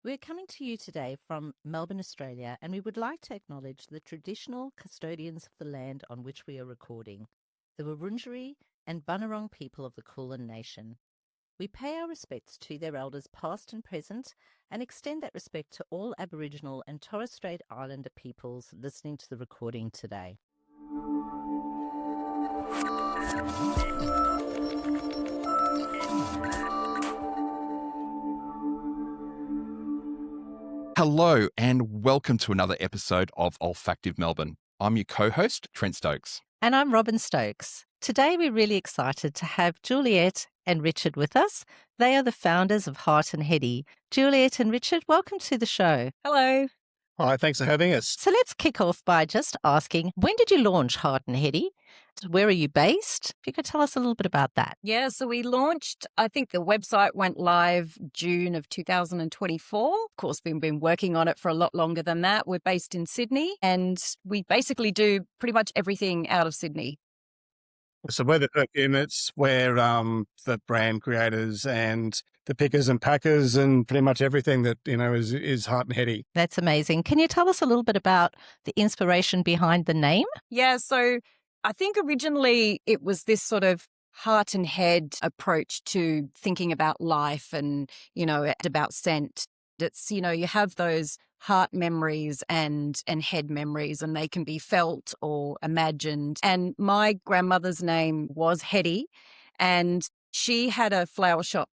We're coming to you today from Melbourne, Australia, and we would like to acknowledge the traditional custodians of the land on which we are recording, the Wurundjeri and Bunurong people of the Kulin Nation. We pay our respects to their elders past and present and extend that respect to all Aboriginal and Torres Strait Islander peoples listening to the recording today. Hello and welcome to another episode of Olfactive Melbourne. I'm your co-host, Trent Stokes. And I'm Robin Stokes. Today we're really excited to have Juliette and Richard with us. They are the founders of Hart Hedi. Juliette and Richard, welcome to the show. Hello. Hi, thanks for having us. So let's kick off by just asking, when did you launch Hart Hedi? Where are you based? If you could tell us a little bit about that. Yeah, so we launched, I think the website went live June of 2024. Of course, we've been working on it for a lot longer than that. We're based in Sydney and we basically do pretty much everything out of Sydney. So we're the perfumers, we're the brand creators and the pickers and packers and pretty much everything that, is Hart Hedi. That's amazing. Can you tell us a little bit about the inspiration behind the name? Yeah, so I think originally it was this sort of heart and head approach to thinking about life and, about scent. It's, you have those heart memories and head memories, and they can be felt or imagined. And my grandmother's name was Hedi, and she had a flower shop.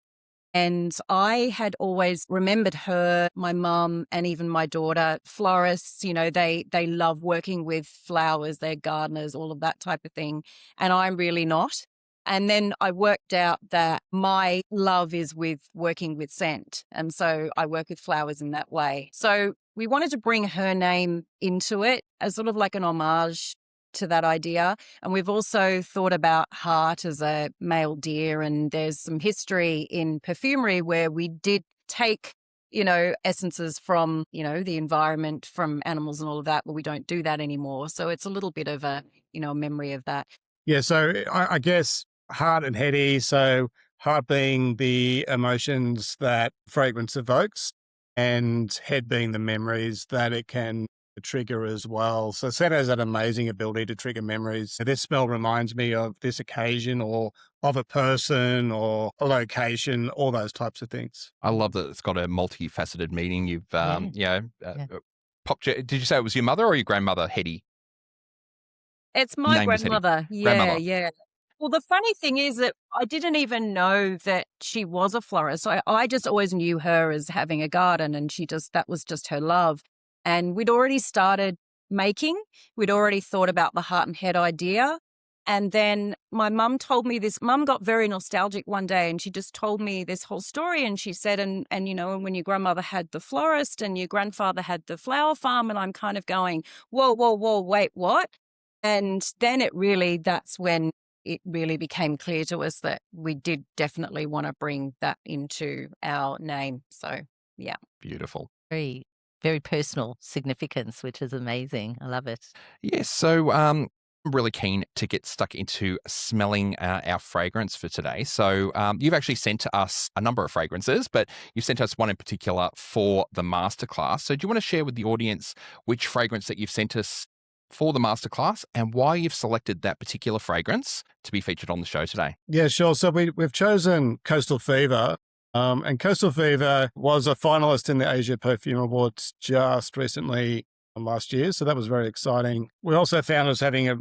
And I had always remembered her, my mum, and even my daughter, florists, they love working with flowers, they're gardeners, all of that type of thing. And I'm really not. And then I worked out that my love is with working with scent. And so I work with flowers in that way. So we wanted to bring her name into it as sort of like an homage to that idea. And we've also thought about heart as a male deer. And there's some history in perfumery where we did take, essences from, the environment, from animals and all of that, but we don't do that anymore. So it's a little bit of a, memory of that. Yeah, so I guess Hart and Hedi, so heart being the emotions that fragrance evokes and head being the memories that it can trigger as well. So scent has an amazing ability to trigger memories. So this smell reminds me of this occasion or of a person or a location, all those types of things. I love that it's got a multifaceted meaning. You've, popped. Did you say it was your mother or your grandmother, Hedi? It's my Name was Hedi. grandmother. Grandmother. Yeah. Well, the funny thing is that I didn't even know that she was a florist. So I just always knew her as having a garden, and that was just her love. And we'd already started making. We'd already thought about the heart and head idea. And then my mum told me this. Mum got very nostalgic one day and she just told me this whole story. And she said, and when your grandmother had the florist and your grandfather had the flower farm, and I'm kind of going, whoa, wait, what? And then that's when it really became clear to us that we did definitely want to bring that into our name. So, yeah. Beautiful. Very, very personal significance, which is amazing. I love it. Yes, so I'm really keen to get stuck into smelling our fragrance for today. So you've actually sent us a number of fragrances, but you've sent us one in particular for the masterclass. So do you want to share with the audience which fragrance that you've sent us for the masterclass and why you've selected that particular fragrance to be featured on the show today? Yeah, sure. So we've chosen Coastal Fever. And Coastal Fever was a finalist in the Asia Perfume Awards just recently last year. So that was very exciting. We also found us having a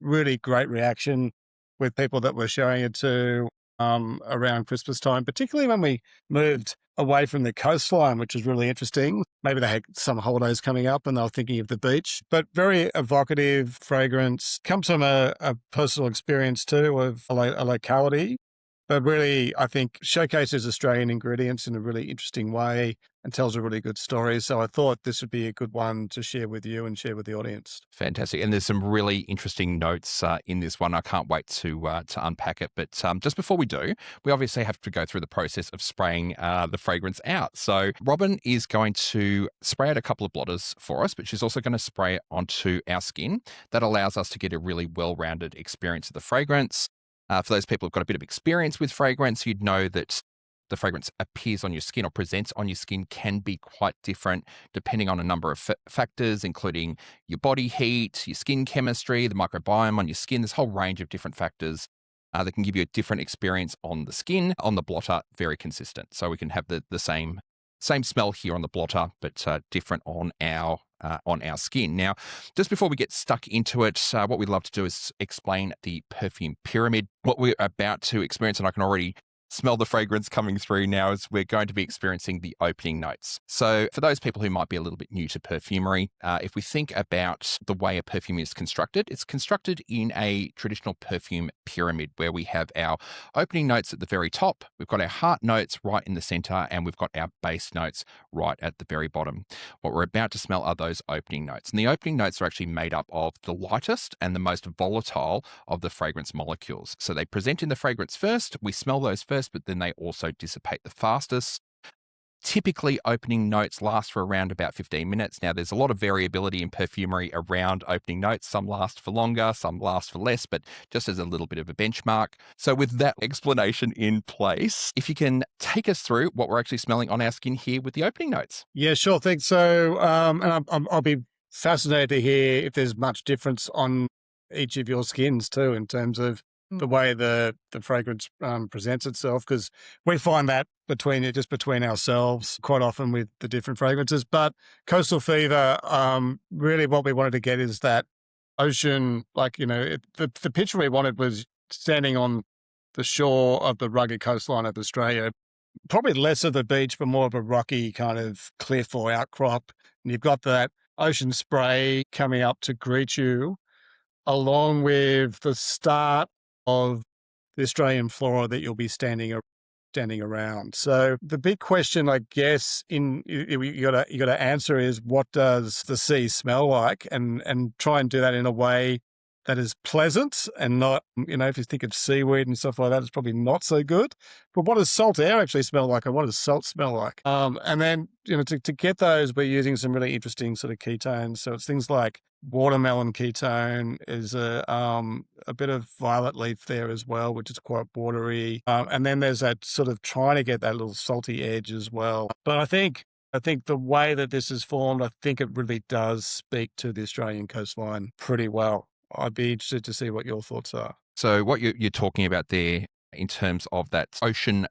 really great reaction with people that were sharing it to around Christmas time, particularly when we moved away from the coastline, which was really interesting. Maybe they had some holidays coming up and they were thinking of the beach, but very evocative fragrance. Comes from a personal experience too of a locality, but really, I think, showcases Australian ingredients in a really interesting way and tells a really good story. So I thought this would be a good one to share with you and share with the audience. Fantastic. And there's some really interesting notes in this one. I can't wait to unpack it. But just before we do, we obviously have to go through the process of spraying the fragrance out. So Robin is going to spray out a couple of blotters for us, but she's also going to spray it onto our skin. That allows us to get a really well-rounded experience of the fragrance. For those people who've got a bit of experience with fragrance, you'd know that the fragrance appears on your skin or presents on your skin can be quite different depending on a number of factors, including your body heat, your skin chemistry, the microbiome on your skin. There's a whole range of different factors that can give you a different experience on the skin. On the blotter, very consistent. So we can have the same smell here on the blotter, but different on our skin. Now, just before we get stuck into it, what we'd love to do is explain the perfume pyramid. What we're about to experience, and I can already smell the fragrance coming through now, is we're going to be experiencing the opening notes. So for those people who might be a little bit new to perfumery, if we think about the way a perfume is constructed, it's constructed in a traditional perfume pyramid where we have our opening notes at the very top, we've got our heart notes right in the center, and we've got our base notes right at the very bottom. What we're about to smell are those opening notes. And the opening notes are actually made up of the lightest and the most volatile of the fragrance molecules. So they present in the fragrance first, we smell those first, but then they also dissipate the fastest. Typically, opening notes last for around about 15 minutes. Now, there's a lot of variability in perfumery around opening notes. Some last for longer, some last for less, but just as a little bit of a benchmark. So with that explanation in place, if you can take us through what we're actually smelling on our skin here with the opening notes. Yeah, sure thing. So, and I'll be fascinated to hear if there's much difference on each of your skins too, in terms of the way the fragrance presents itself, because we find that between ourselves quite often with the different fragrances. But Coastal Fever, really what we wanted to get is that ocean, the picture we wanted was standing on the shore of the rugged coastline of Australia, probably less of the beach, but more of a rocky kind of cliff or outcrop. And you've got that ocean spray coming up to greet you, along with the start of the Australian flora that you'll be standing around. So the big question, I guess, you got to answer is, what does the sea smell like, and try and do that in a way that is pleasant and not, if you think of seaweed and stuff like that, it's probably not so good. But what does salt air actually smell like, and what does salt smell like? And then, to get those, we're using some really interesting sort of ketones. So it's things like watermelon ketone, is a bit of violet leaf there as well, which is quite watery. And then there's that sort of trying to get that little salty edge as well. But I think the way that this is formed, I think it really does speak to the Australian coastline pretty well. I'd be interested to see what your thoughts are. So what you're talking about there in terms of that ocean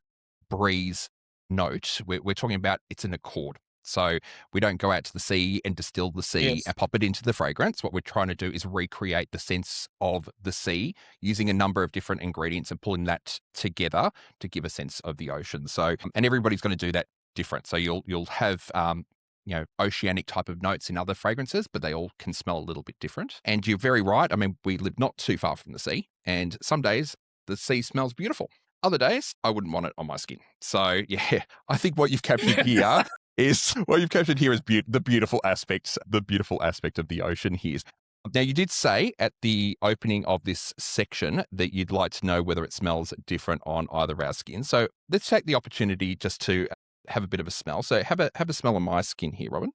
breeze note, we're talking about it's an accord. So we don't go out to the sea and distill the sea and pop it into the fragrance. What we're trying to do is recreate the sense of the sea using a number of different ingredients and pulling that together to give a sense of the ocean. So, and everybody's going to do that different. So you'll have oceanic type of notes in other fragrances, but they all can smell a little bit different. And you're very right. I mean, we live not too far from the sea, and some days the sea smells beautiful. Other days, I wouldn't want it on my skin. So yeah, I think what you've captured here is the beautiful aspect of the ocean here. Now, you did say at the opening of this section that you'd like to know whether it smells different on either of our skin. So let's take the opportunity just to have a bit of a smell. So have a smell on my skin here, Robin.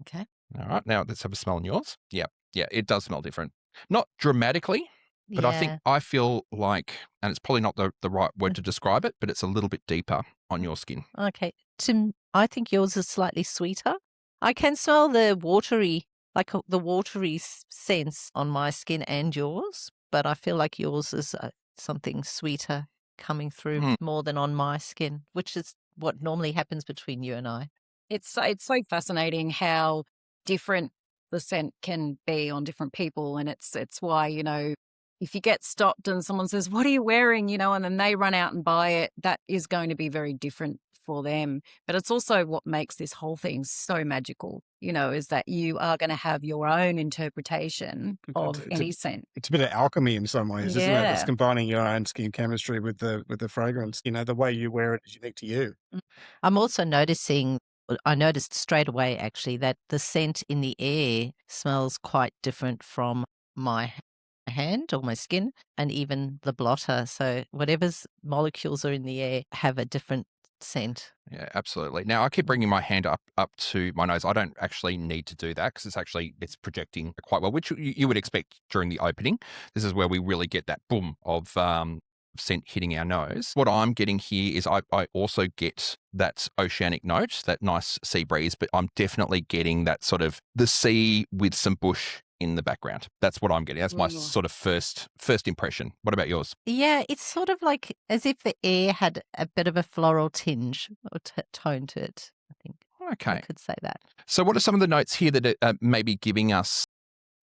Okay. All right. Now let's have a smell on yours. Yeah. Yeah. It does smell different. Not dramatically, but I feel like, and it's probably not the right word to describe it, but it's a little bit deeper on your skin. Okay. I think yours is slightly sweeter. I can smell the watery sense on my skin and yours, but I feel like yours is something sweeter coming through more than on my skin, which is what normally happens between you and I. It's so fascinating how different the scent can be on different people. And it's why, if you get stopped and someone says, "What are you wearing?" and then they run out and buy it, that is going to be very different for them. But it's also what makes this whole thing so magical, is that you are going to have your own interpretation of any scent. It's a bit of alchemy in some ways, isn't it? It's combining your own skin chemistry with the fragrance. The way you wear it is unique to you. I'm also I noticed straight away actually that the scent in the air smells quite different from my hand or my skin and even the blotter. So whatever's molecules are in the air have a different scent. Yeah, absolutely. Now I keep bringing my hand up to my nose. I don't actually need to do that because it's projecting quite well, which you would expect during the opening. This is where we really get that boom of scent hitting our nose. What I'm getting here is I also get that oceanic note, that nice sea breeze, but I'm definitely getting that sort of the sea with some bush in the background. That's what I'm getting. That's my sort of first impression. What about yours? Yeah, it's sort of like as if the air had a bit of a floral tinge or tone to it, I think. I Okay. could say that. So what are some of the notes here that are maybe giving us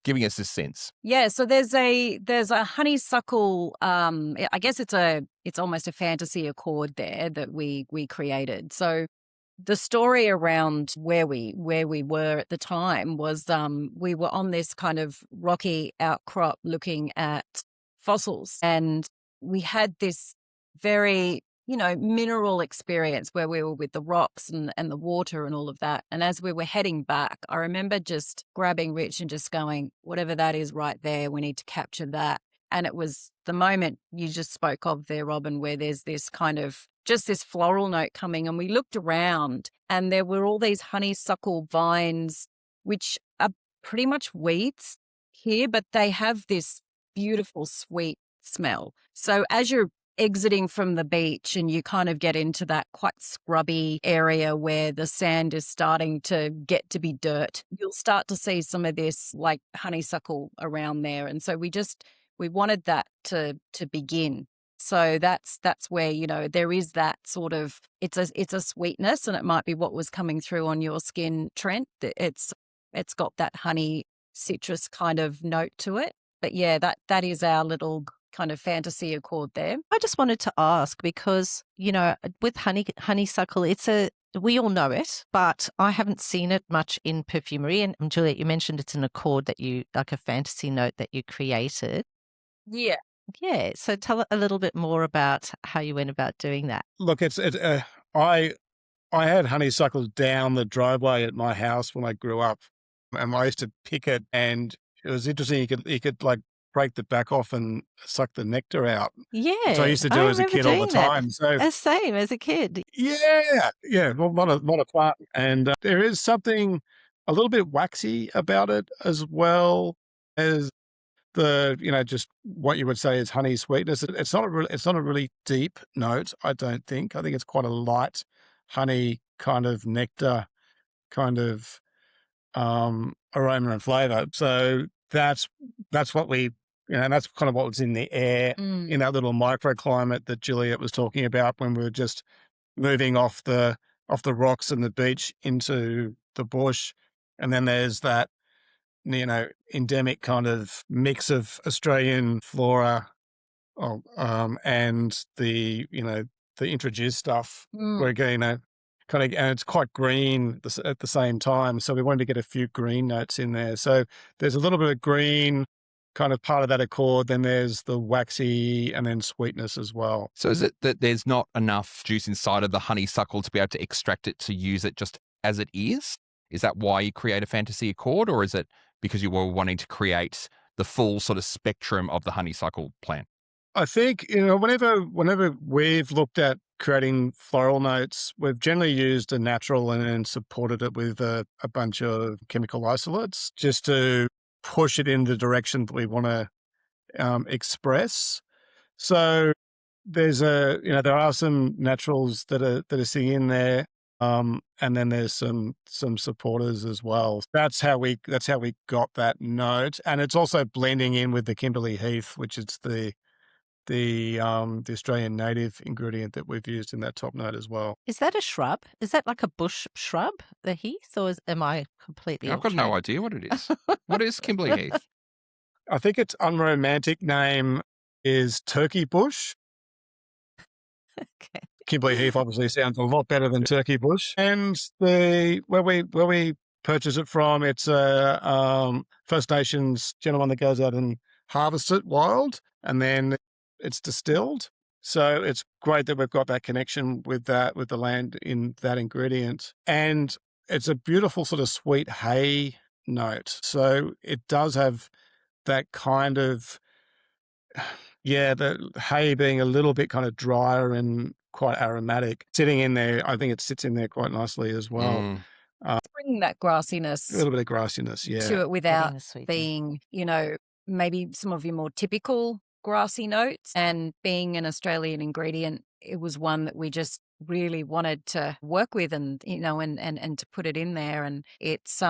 this sense? Yeah, so there's a honeysuckle. I guess it's almost a fantasy accord there that we created. So the story around where we were at the time was we were on this kind of rocky outcrop looking at fossils, and we had this very mineral experience where we were with the rocks and the water and all of that. And as we were heading back, I remember just grabbing Rich and just going, whatever that is right there, we need to capture that. And it was the moment you just spoke of there, Robin, where there's this kind of just this floral note coming. And we looked around and there were all these honeysuckle vines, which are pretty much weeds here, but they have this beautiful sweet smell. So as you're exiting from the beach and you kind of get into that quite scrubby area where the sand is starting to get to be dirt, you'll start to see some of this like honeysuckle around there. And so we wanted that to begin. So that's where, there is that sort of, it's a sweetness, and it might be what was coming through on your skin, Trent. It's got that honey citrus kind of note to it. But yeah, that is our little kind of fantasy accord there. I just wanted to ask because, with honeysuckle, we all know it, but I haven't seen it much in perfumery. And Juliette, you mentioned it's an accord that like a fantasy note that you created. Yeah. Yeah. So tell a little bit more about how you went about doing that. Look, I had honeysuckle down the driveway at my house when I grew up, and I used to pick it, and it was interesting. You could like break the back off and suck the nectar out. Yeah. So I used to do as a kid all the time. So same as a kid. Yeah. Well, not a fun. And there is something a little bit waxy about it as well as just what you would say is honey sweetness. It's not a really deep note, I don't think. I think it's quite a light honey kind of nectar kind of aroma and flavor. So that's what we, and that's kind of what was in the air in that little microclimate that Juliette was talking about when we were just moving off the rocks and the beach into the bush. And then there's that, endemic kind of mix of Australian flora and the introduced stuff. We're going to kind of, and it's quite green at the same time. So we wanted to get a few green notes in there. So there's a little bit of green kind of part of that accord. Then there's the waxy and then sweetness as well. So is it that there's not enough juice inside of the honeysuckle to be able to extract it to use it just as it is? Is that why you create a fantasy accord, or is it because you were wanting to create the full sort of spectrum of the honeysuckle plant? I think, whenever we've looked at creating floral notes, we've generally used a natural and then supported it with a bunch of chemical isolates just to push it in the direction that we want to express. So there are some naturals that are sitting in there. And then there's some supporters as well. That's how we got that note. And it's also blending in with the Kimberley Heath, which is the Australian native ingredient that we've used in that top note as well. Is that a shrub? Is that like a bush shrub, the heath, or am I completely I've got no idea what it is. What is Kimberley Heath? I think its unromantic name is turkey bush. Okay. Kimberley Heath obviously sounds a lot better than turkey bush. And where we purchase it from, it's a First Nations gentleman that goes out and harvests it wild, and then it's distilled. So it's great that we've got that connection with the land in that ingredient. And it's a beautiful sort of sweet hay note. So it does have that kind of, the hay being a little bit kind of drier and quite aromatic. Sitting in there, I think it sits in there quite nicely as well. Bringing that grassiness. A little bit of grassiness, to it without being, maybe some of your more typical grassy notes. And being an Australian ingredient, it was one that we just really wanted to work with and, and to put it in there. And it's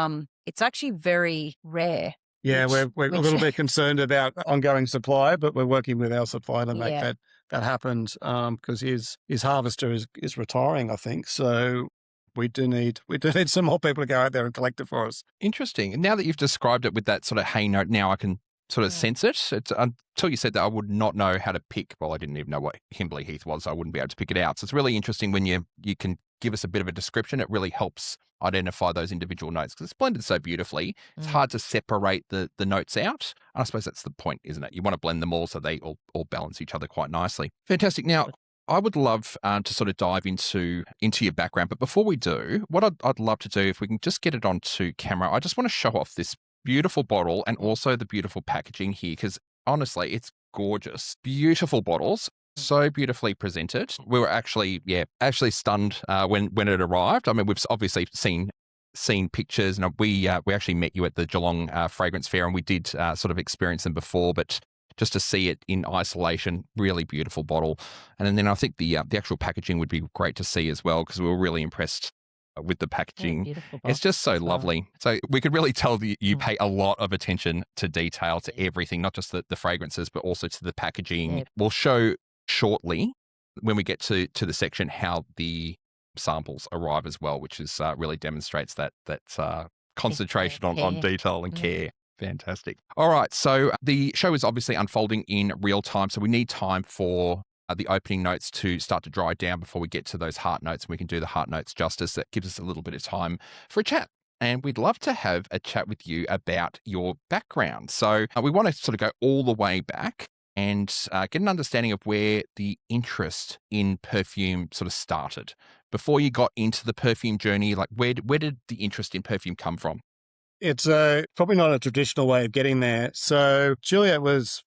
actually very rare. Yeah, we're a little bit concerned about ongoing supply, but we're working with our supplier to make that happen because his harvester is retiring, I think. So we do need some more people to go out there and collect it for us. Interesting. And now that you've described it with that sort of hay note, now I can sort of sense it. It's, until you said that, I would not know how to pick. Well, I didn't even know what Kimberley Heath was, so I wouldn't be able to pick it out. So it's really interesting when you can give us a bit of a description. It really helps identify those individual notes because it's blended so beautifully. It's hard to separate the notes out. And I suppose that's the point, isn't it? You want to blend them all so they all balance each other quite nicely. Fantastic. Now, I would love to sort of dive into your background. But before we do, what I'd love to do, if we can just get it onto camera, I just want to show off this beautiful bottle and also the beautiful packaging here because honestly, it's gorgeous. Beautiful bottles. So beautifully presented. We were actually stunned when it arrived. I mean, we've obviously seen pictures, and we actually met you at the Geelong Fragrance Fair, and we did sort of experience them before, but just to see it in isolation, really beautiful bottle. And then I think the actual packaging would be great to see as well because we were really impressed with the packaging. It's just so lovely. So we could really tell that you pay a lot of attention to detail, to everything, not just the fragrances, but also to the packaging. We'll show shortly when we get to the section how the samples arrive as well, which is really demonstrates that concentration on detail and care. Fantastic. All right. So the show is obviously unfolding in real time. So we need time for the opening notes to start to dry down before we get to those heart notes. And we can do the heart notes justice. That gives us a little bit of time for a chat. And we'd love to have a chat with you about your background. So we want to sort of go all the way back and get an understanding of where the interest in perfume sort of started. Before you got into the perfume journey, like where did the interest in perfume come from? It's probably not a traditional way of getting there. So Juliette was,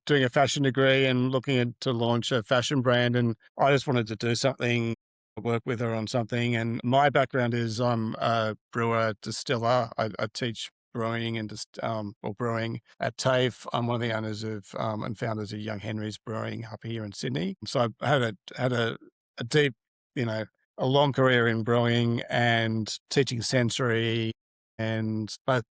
doing a fashion degree and looking to launch a fashion brand, and I just wanted to do something, work with her on something. And my background is I'm a brewer, distiller. I teach brewing and brewing at TAFE. I'm one of the owners of and founders of Young Henry's Brewing up here in Sydney. So I had a deep, a long career in brewing and teaching sensory and both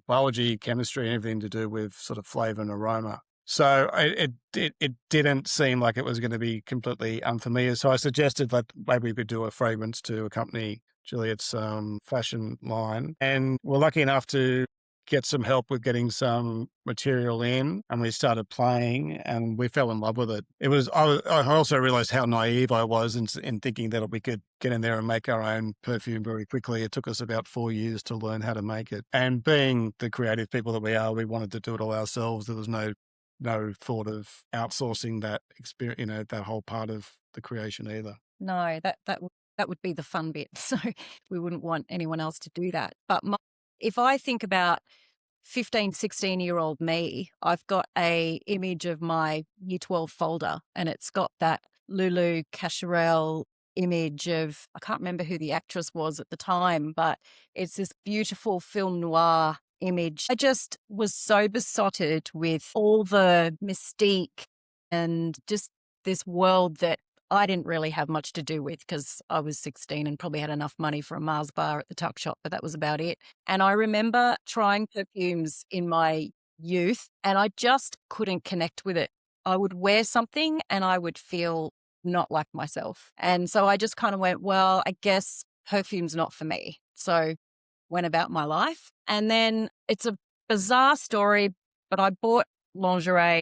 biology, chemistry, and everything to do with sort of flavor and aroma. So it didn't seem like it was going to be completely unfamiliar. So I suggested that maybe we could do a fragrance to accompany Juliette's fashion line. And we're lucky enough to get some help with getting some material in, and we started playing and we fell in love with it. I also realized how naive I was in thinking that we could get in there and make our own perfume very quickly. It took us about 4 years to learn how to make it. And being the creative people that we are, we wanted to do it all ourselves. There was no thought of outsourcing that experience, that whole part of the creation either. No, that would be the fun bit. So we wouldn't want anyone else to do that. But if I think about 15, 16-year-old me, I've got a image of my Year 12 folder, and it's got that Lulu Cacharel image of, I can't remember who the actress was at the time, but it's this beautiful film noir image. I just was so besotted with all the mystique and just this world that I didn't really have much to do with because I was 16 and probably had enough money for a Mars bar at the tuck shop, but that was about it. And I remember trying perfumes in my youth and I just couldn't connect with it. I would wear something and I would feel not like myself. And so I just kind of went, well, I guess perfume's not for me. So went about my life. And then it's a bizarre story, but I bought lingerie.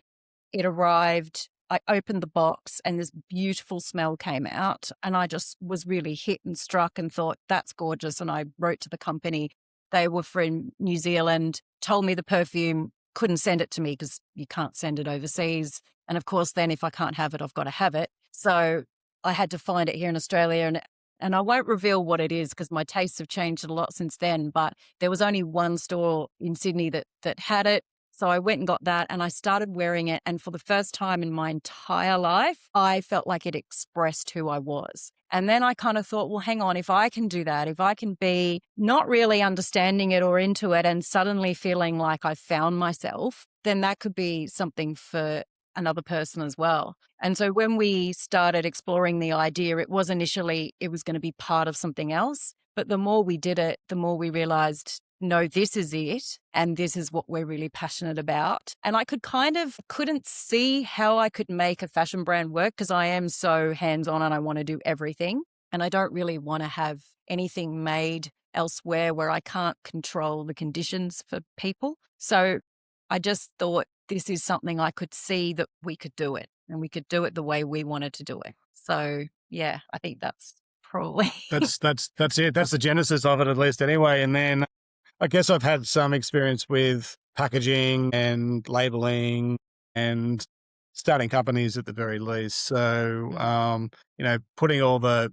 It arrived. I opened the box and this beautiful smell came out, and I just was really hit and struck and thought, that's gorgeous. And I wrote to the company. They were from New Zealand, told me the perfume, couldn't send it to me because you can't send it overseas. And of course, then if I can't have it, I've got to have it. So I had to find it here in Australia, and I won't reveal what it is because my tastes have changed a lot since then, but there was only one store in Sydney that had it. So I went and got that and I started wearing it. And for the first time in my entire life, I felt like it expressed who I was. And then I kind of thought, well, hang on, if I can do that, if I can be not really understanding it or into it and suddenly feeling like I found myself, then that could be something for another person as well. And so when we started exploring the idea, it was initially, it was going to be part of something else. But the more we did it, the more we realized, no, this is it. And this is what we're really passionate about. And I couldn't see how I could make a fashion brand work because I am so hands-on and I want to do everything. And I don't really want to have anything made elsewhere where I can't control the conditions for people. So I just thought this is something I could see that we could do it and we could do it the way we wanted to do it. So yeah, I think that's probably That's it. That's the genesis of it, at least anyway. And then I guess I've had some experience with packaging and labeling and starting companies at the very least. So, doing all the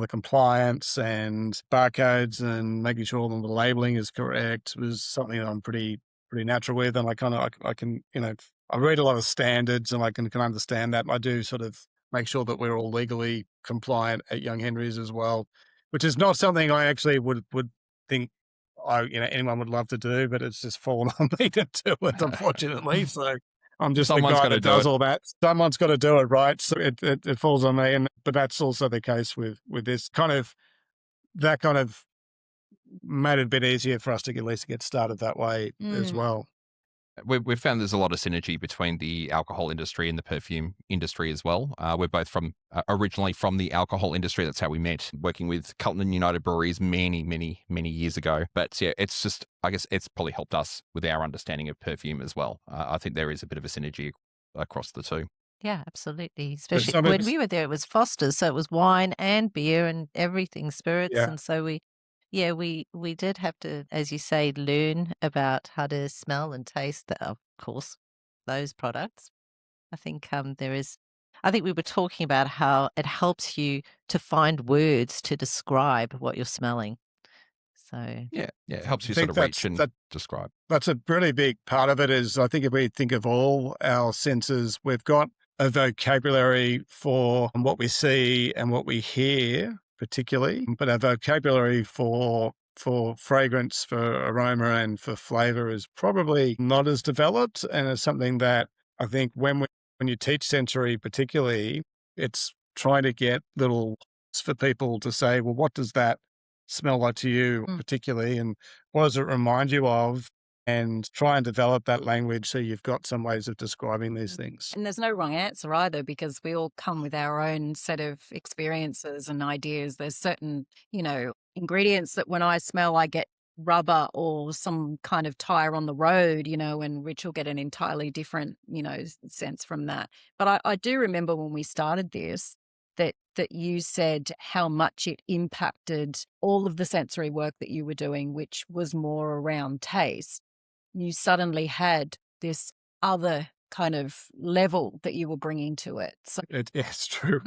compliance and barcodes and making sure all the labeling is correct was something that I'm pretty natural with. And I read a lot of standards and I can understand that. I do sort of make sure that we're all legally compliant at Young Henry's as well, which is not something I actually would think anyone would love to do, but it's just fallen on me to do it, unfortunately. So I'm just the guy that does all that. Someone's got to do it, right? So it falls on me. But that's also the case with this that kind of made it a bit easier for us to at least get started that way as well. We've found there's a lot of synergy between the alcohol industry and the perfume industry as well. We're both originally from the alcohol industry. That's how we met, working with Carlton and United Breweries many, many, many years ago. But yeah, it's just, I guess it's probably helped us with our understanding of perfume as well. I think there is a bit of a synergy across the two. Yeah, absolutely. Especially when we were there, it was Foster's. So it was wine and beer and everything, spirits. Yeah. And so we did have to, as you say, learn about how to smell and taste, of course, those products. I think I think we were talking about how it helps you to find words to describe what you're smelling. So yeah, it helps you sort of reach and describe. That's a pretty big part of it. Is I think if we think of all our senses, we've got a vocabulary for what we see and what we hear, particularly, but our vocabulary for fragrance, for aroma, and for flavor is probably not as developed, and it's something that I think when you teach sensory, particularly, it's trying to get little for people to say, well, what does that smell like to you, particularly, and what does it remind you of? And try and develop that language so you've got some ways of describing these things. And there's no wrong answer either, because we all come with our own set of experiences and ideas. There's certain, ingredients that when I smell, I get rubber or some kind of tire on the road, and Rich will get an entirely different, sense from that. But I do remember when we started this, that you said how much it impacted all of the sensory work that you were doing, which was more around taste. You suddenly had this other kind of level that you were bringing to it. So it's true.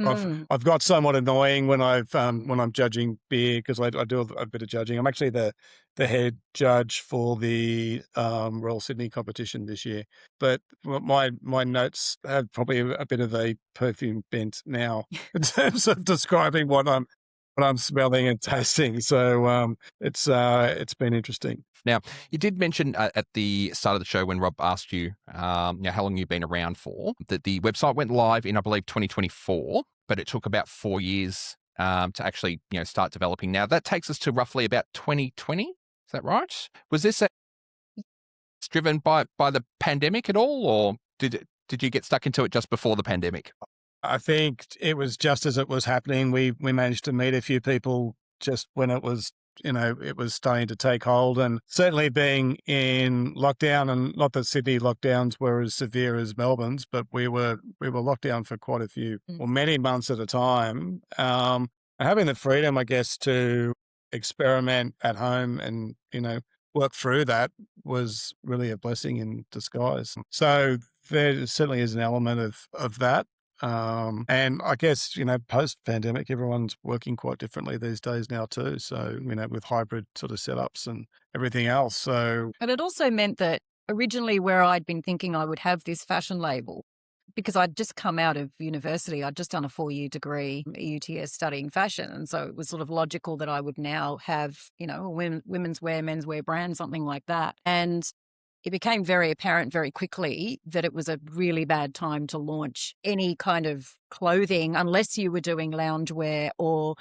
I've got somewhat annoying when I'm judging beer, because I do a bit of judging. I'm actually the head judge for the Royal Sydney competition this year. But my notes have probably a bit of a perfume bent now in terms of describing what I'm smelling and tasting. So it's been interesting. Now, you did mention at the start of the show when Rob asked you how long you've been around for, that the website went live in, I believe, 2024, but it took about 4 years to actually start developing. Now, that takes us to roughly about 2020. Is that right? Was this driven by the pandemic at all, or did you get stuck into it just before the pandemic? I think it was just as it was happening. We managed to meet a few people just when it was starting to take hold, and certainly being in lockdown, and not that Sydney lockdowns were as severe as Melbourne's, but we were locked down for quite a few, or many months at a time. And having the freedom, I guess, to experiment at home and, work through that was really a blessing in disguise. So there certainly is an element of that. And I guess, post-pandemic, everyone's working quite differently these days now too. So, with hybrid sort of setups and everything else. So, but it also meant that originally where I'd been thinking I would have this fashion label, because I'd just come out of university. I'd just done a 4-year degree EUTS studying fashion. And so it was sort of logical that I would now have, a women's wear, menswear brand, something like that. And it became very apparent very quickly that it was a really bad time to launch any kind of clothing unless you were doing loungewear or,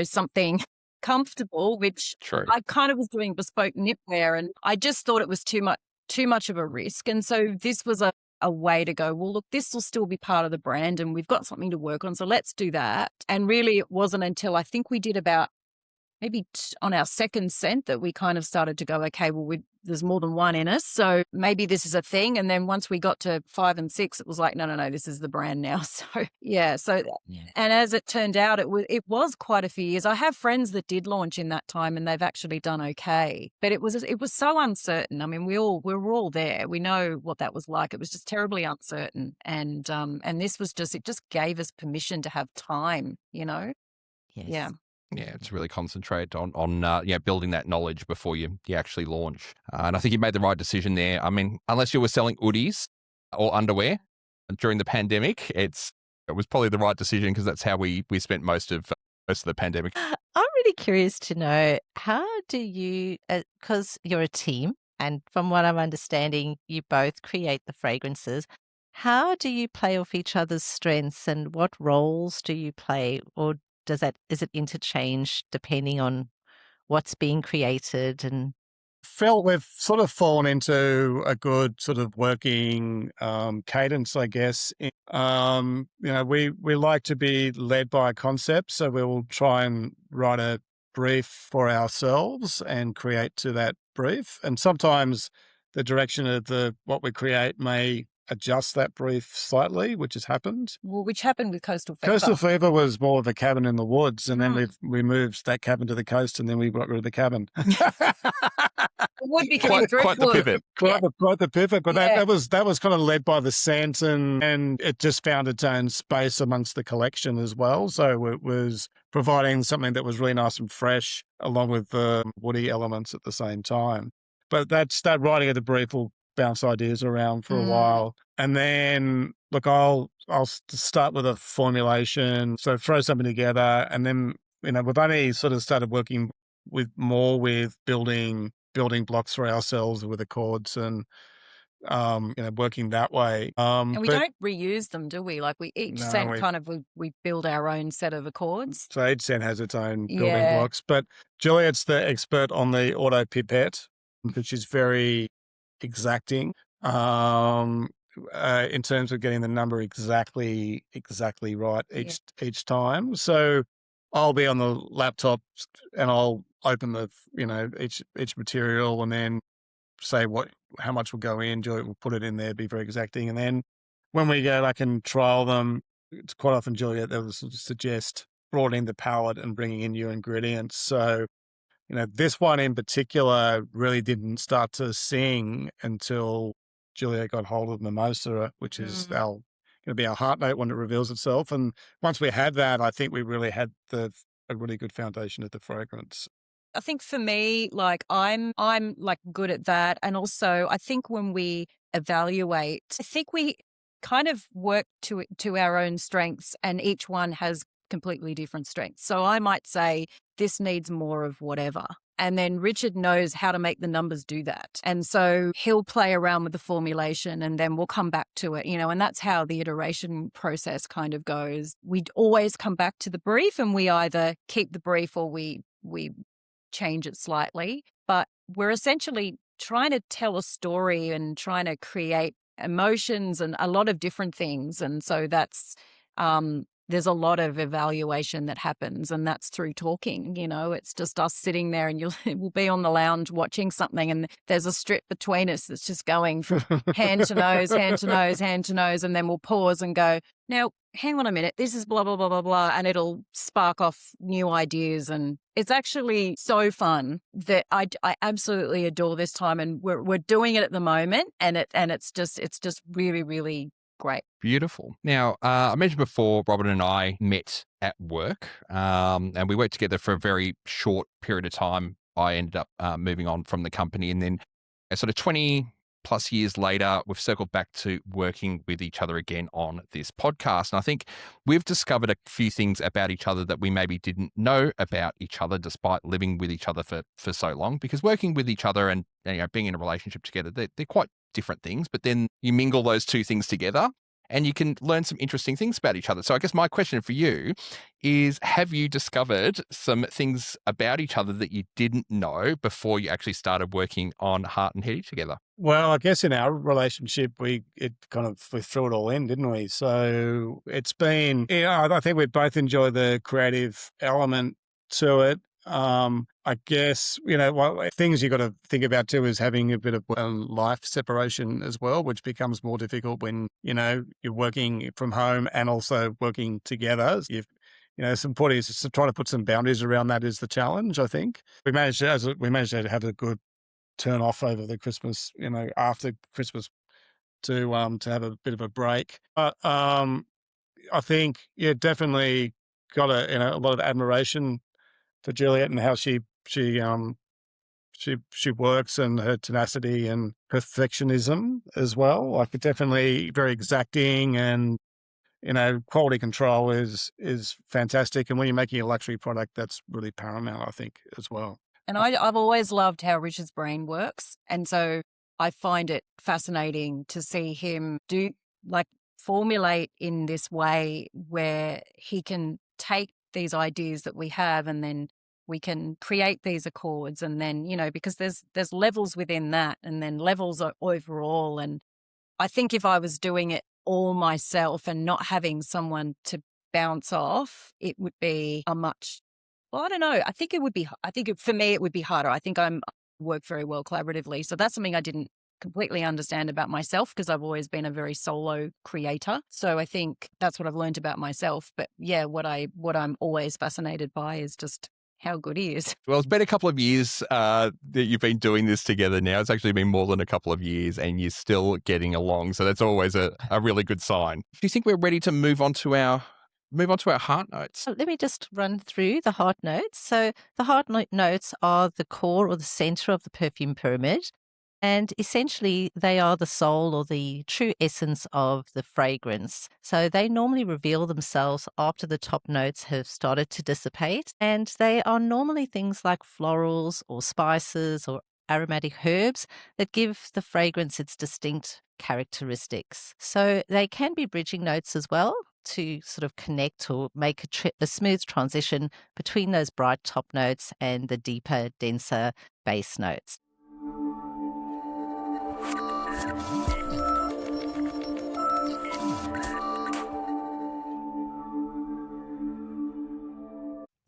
something comfortable, which True. I kind of was doing bespoke knitwear, and I just thought it was too much of a risk. And so this was a way to go, well, look, this will still be part of the brand and we've got something to work on. So let's do that. And really it wasn't until I think we did about maybe on our second scent that we kind of started to go, okay, well, there's more than one in us. So maybe this is a thing. And then once we got to 5 and 6, it was like, no, this is the brand now. So yeah. And as it turned out, it was quite a few years. I have friends that did launch in that time and they've actually done okay. But it was so uncertain. I mean, we were all there. We know what that was like. It was just terribly uncertain. And this was it just gave us permission to have time, Yes. Yeah. Yeah, it's really concentrated on building that knowledge before you actually launch. And I think you made the right decision there. I mean, unless you were selling hoodies or underwear during the pandemic, it was probably the right decision because that's how we spent most of the pandemic. I'm really curious to know, how do you, because you're a team, and from what I'm understanding, you both create the fragrances. How do you play off each other's strengths, and what roles do you play, or is it interchanged depending on what's being created? And Phil, we've sort of fallen into a good sort of working cadence, I guess. We like to be led by a concept, so we will try and write a brief for ourselves and create to that brief. And sometimes the direction of what we create may adjust that brief slightly, which has happened. Well, which happened with Coastal Fever. Coastal Fever was more of a cabin in the woods, and then we moved that cabin to the coast, and then we got rid of the cabin. It would be quite the pivot. Quite the pivot, but that was kind of led by the scent, and it just found its own space amongst the collection as well. So it was providing something that was really nice and fresh, along with the woody elements at the same time. But that writing of the brief will bounce ideas around for a while. And then, look, I'll start with a formulation, so throw something together. And then, we've only sort of started working with building blocks for ourselves with accords and, working that way. And we don't reuse them, do we? Like we each scent we build our own set of accords. So each scent has its own building blocks. But Juliette's the expert on the auto pipette, which is very exacting in terms of getting the number exactly right each time. So I'll be on the laptop and I'll open the each material and then say how much will go in. Juliet will put it in there, be very exacting, and then when we go back and trial them, it's quite often Juliet that will suggest broadening the palette and bringing in new ingredients. So this one in particular really didn't start to sing until Juliette got hold of mimosa, which is going to be our heart note when it reveals itself. And once we had that, I think we really had a really good foundation of the fragrance. I think for me, like I'm like good at that. And also I think when we evaluate, I think we kind of work to our own strengths, and each one has completely different strengths. So I might say this needs more of whatever. And then Richard knows how to make the numbers do that. And so he'll play around with the formulation and then we'll come back to it, and that's how the iteration process kind of goes. We'd always come back to the brief and we either keep the brief or we change it slightly. But we're essentially trying to tell a story and trying to create emotions and a lot of different things. And so that's, there's a lot of evaluation that happens, and that's through talking. It's just us sitting there, and we'll be on the lounge watching something, and there's a strip between us that's just going from hand to nose, hand to nose, hand to nose, and then we'll pause and go, now, hang on a minute, this is blah, blah, blah, blah, blah, and it'll spark off new ideas. And it's actually so fun that I absolutely adore this time, and we're doing it at the moment, and it's just really, really great. Beautiful. Now, I mentioned before, Robin and I met at work, and we worked together for a very short period of time. I ended up moving on from the company, and then sort of 20 plus years later, we've circled back to working with each other again on this podcast. And I think we've discovered a few things about each other that we maybe didn't know about each other despite living with each other for so long. Because working with each other and being in a relationship together, they're quite different things. But then you mingle those two things together and you can learn some interesting things about each other. So I guess my question for you is, have you discovered some things about each other that you didn't know before you actually started working on Hart Hedi together? Well, I guess in our relationship, we threw it all in, didn't we? So it's been, I think we both enjoy the creative element to it. I guess, things you got to think about too is having a bit of life separation as well, which becomes more difficult when, you're working from home and also working together. Some important is to try to put some boundaries around that is the challenge, I think. We managed to have a good turn off over the Christmas, after Christmas to have a bit of a break. But I think, definitely got a lot of admiration for Juliette and how she works and her tenacity and perfectionism as well. Like, definitely very exacting, and quality control is fantastic. And when you're making a luxury product, that's really paramount, I think, as well. And I've always loved how Richard's brain works. And so I find it fascinating to see him formulate in this way where he can take these ideas that we have and then we can create these accords. And then, because there's levels within that and then levels overall. And I think if I was doing it all myself and not having someone to bounce off, it would be well, I don't know. For me, it would be harder. I think I work very well collaboratively. So that's something I didn't completely understand about myself because I've always been a very solo creator. So I think that's what I've learned about myself. But yeah, what I'm always fascinated by is just how good he is. Well, it's been a couple of years that you've been doing this together now. It's actually been more than a couple of years and you're still getting along. So that's always a really good sign. Do you think we're ready to move on to our heart notes? So let me just run through the heart notes. So the heart notes are the core or the center of the perfume pyramid. And essentially, they are the soul or the true essence of the fragrance. So they normally reveal themselves after the top notes have started to dissipate. And they are normally things like florals or spices or aromatic herbs that give the fragrance its distinct characteristics. So they can be bridging notes as well to sort of connect or make a smooth transition between those bright top notes and the deeper, denser base notes.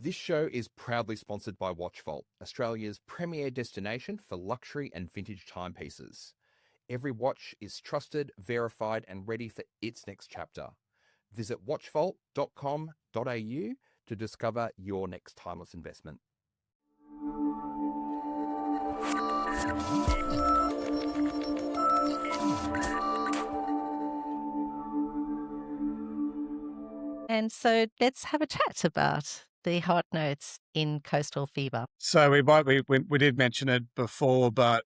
This show is proudly sponsored by Watchvault, Australia's premier destination for luxury and vintage timepieces. Every watch is trusted, verified, and ready for its next chapter. Visit watchvault.com.au to discover your next timeless investment. And so let's have a chat about the heart notes in Coastal Fever. So we did mention it before, but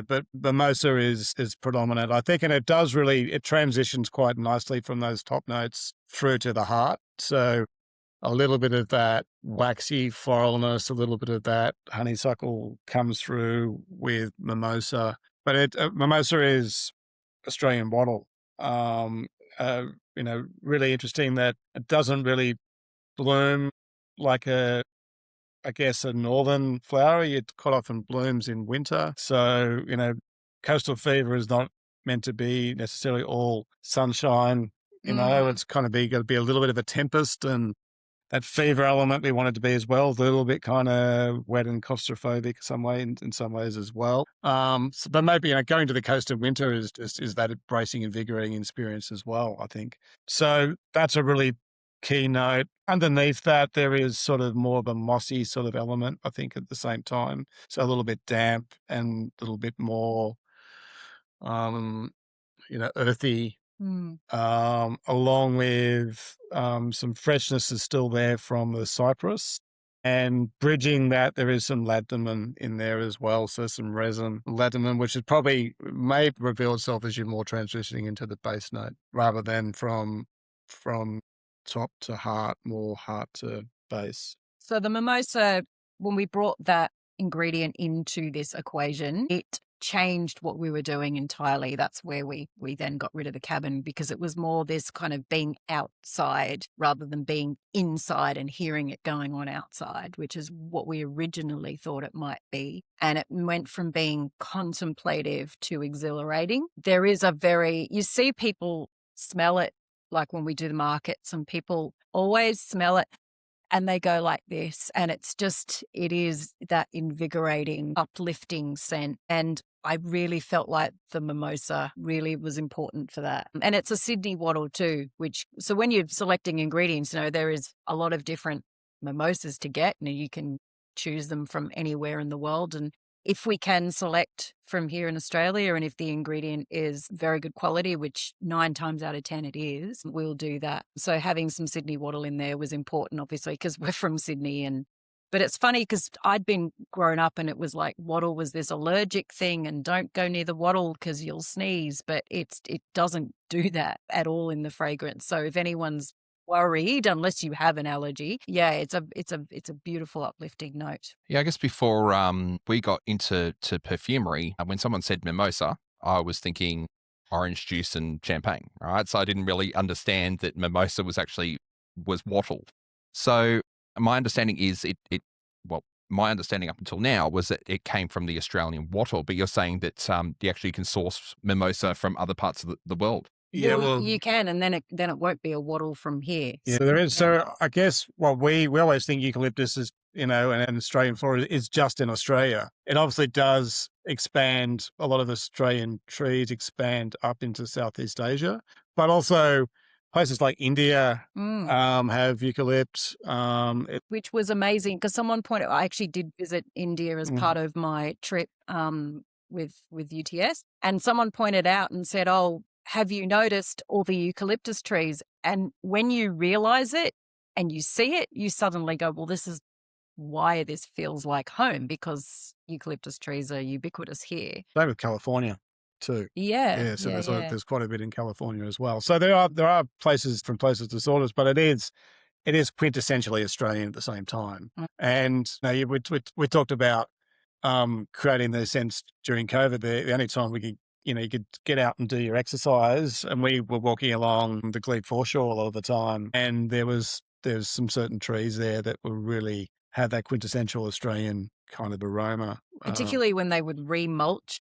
but mimosa is predominant, I think, and it transitions quite nicely from those top notes through to the heart. So a little bit of that waxy floralness, a little bit of that honeysuckle comes through with mimosa. But mimosa is Australian wattle. Really interesting that it doesn't really bloom like a northern flower. It quite often blooms in winter. So, Coastal Fever is not meant to be necessarily all sunshine. It's kind of got to be a little bit of a tempest, and that fever element we want it to be as well. A little bit kind of wet and claustrophobic in some ways as well. But maybe, going to the coast in winter is that bracing, invigorating experience as well, I think. So that's a really key note. Underneath that, there is sort of more of a mossy sort of element, I think, at the same time. So a little bit damp and a little bit more, earthy, along with some freshness is still there from the cypress. And bridging that, there is some ladamum in there as well. So some resin ladamum, which is probably may reveal itself as you're more transitioning into the base note rather than from top to heart, more heart to base. So the mimosa, when we brought that ingredient into this equation, it changed what we were doing entirely. That's where we then got rid of the cabin, because it was more this kind of being outside rather than being inside and hearing it going on outside, which is what we originally thought it might be. And it went from being contemplative to exhilarating. There is you see people smell it, like when we do the markets, and people always smell it and they go like this. And it is that invigorating, uplifting scent. And I really felt like the mimosa really was important for that. And it's a Sydney wattle too, so when you're selecting ingredients, there is a lot of different mimosas to get. You can choose them from anywhere in the world. And if we can select from here in Australia, and if the ingredient is very good quality, which 9 times out of 10 it is, we'll do that. So having some Sydney wattle in there was important, obviously, because we're from Sydney. But it's funny because I'd been grown up and it was like wattle was this allergic thing, and don't go near the wattle because you'll sneeze. But it doesn't do that at all in the fragrance. So if anyone's worried, unless you have an allergy, it's a beautiful uplifting note. Yeah, I guess before we got into perfumery, when someone said mimosa, I was thinking orange juice and champagne, right? So I didn't really understand that mimosa was wattle. So my understanding is my understanding up until now was that it came from the Australian wattle, but you're saying that you actually can source mimosa from other parts of the world. Yeah, well, you can, and then it won't be a wattle from here. Yeah, there is. So I guess we always think eucalyptus is, and Australian flora is just in Australia. It obviously does expand. A lot of Australian trees expand up into Southeast Asia, but also places like India have eucalypt. Which was amazing because someone pointed out, I actually did visit India as part of my trip with UTS, and someone pointed out and said, "Oh, have you noticed all the eucalyptus trees?" And when you realize it and you see it, you suddenly go, well, this is why this feels like home, because eucalyptus trees are ubiquitous here. Same with California too. Yeah. So there's quite a bit in California as well. So there are places from places to source, but it is quintessentially Australian at the same time. And we talked about creating those scents during COVID. The only time we could, you could get out and do your exercise, and we were walking along the Glebe foreshore all the time, and there's some certain trees there that were really had that quintessential Australian kind of aroma. Particularly when they would remulch.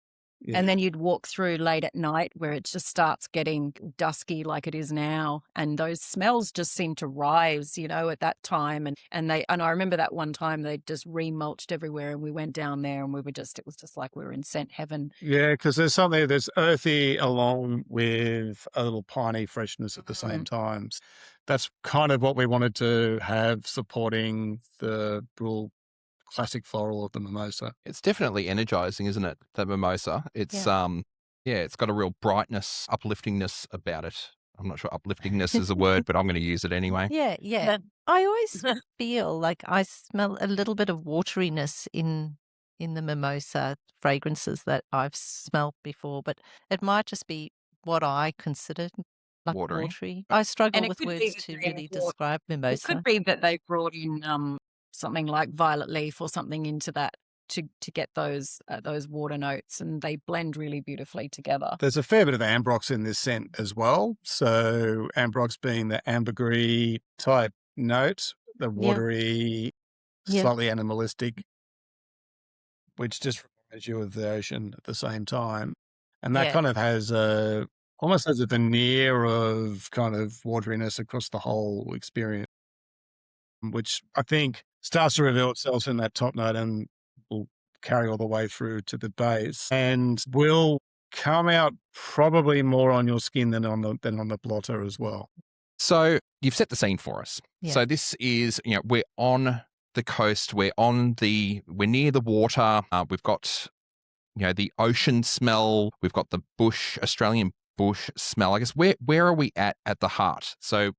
Yeah. And then you'd walk through late at night where it just starts getting dusky like it is now. And those smells just seem to rise, at that time. And I remember that one time they just remulched everywhere, and we went down there and it was just like we were in scent heaven. Yeah, because there's earthy along with a little piney freshness at the same time. That's kind of what we wanted to have supporting the real classic floral of the mimosa. It's definitely energizing, isn't it? The mimosa. It's it's got a real brightness, upliftingness about it. I'm not sure upliftingness is a word, but I'm going to use it anyway. Yeah. I always feel like I smell a little bit of wateriness in the mimosa fragrances that I've smelled before, but it might just be what I consider like watery. I struggle with words to really describe mimosa. It could be that they brought in something like violet leaf or something into that to get those water notes, and they blend really beautifully together. There's a fair bit of ambrox in this scent as well. So ambrox being the ambergris type note, the watery, slightly animalistic, which just reminds you of the ocean at the same time. And that kind of has almost has a veneer of kind of wateriness across the whole experience, which I think starts to reveal itself in that top note and will carry all the way through to the base, and will come out probably more on your skin than on the blotter as well. So you've set the scene for us. Yeah. So this is, we're on the coast, we're near the water. We've got, the ocean smell. We've got the Australian bush smell. I guess where are we at the heart? So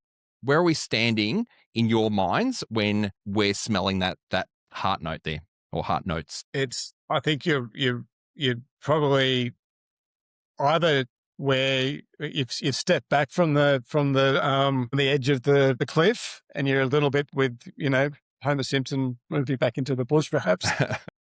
where are we standing in your minds when we're smelling that heart note there, or heart notes? I think you're probably either where you've stepped back from the edge of the cliff and you're a little bit with, Homer Simpson moving back into the bush perhaps,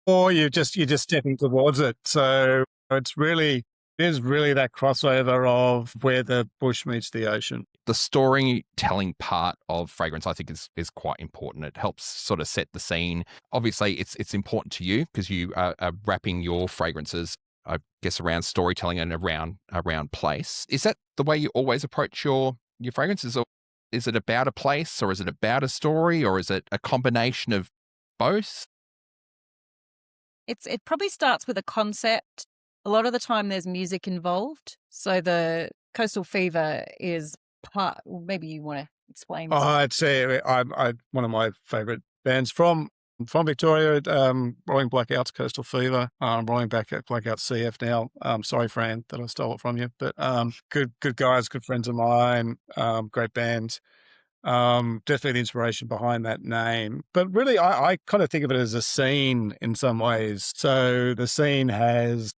or you're just stepping towards it. So there's really that crossover of where the bush meets the ocean. The storytelling part of fragrance, I think, is quite important. It helps sort of set the scene. Obviously, it's important to you because you are wrapping your fragrances, I guess, around storytelling and around place. Is that the way you always approach your fragrances, or is it about a place, or is it about a story, or is it a combination of both? It probably starts with a concept. A lot of the time there's music involved. So the Coastal Fever is part, maybe you want to explain. I'd say I'm one of my favourite bands from Victoria, Rolling Blackouts, Coastal Fever, Rolling Blackouts CF now. Sorry, Fran, that I stole it from you, but good guys, good friends of mine, great band. Definitely the inspiration behind that name. But really, I kind of think of it as a scene in some ways. So the scene has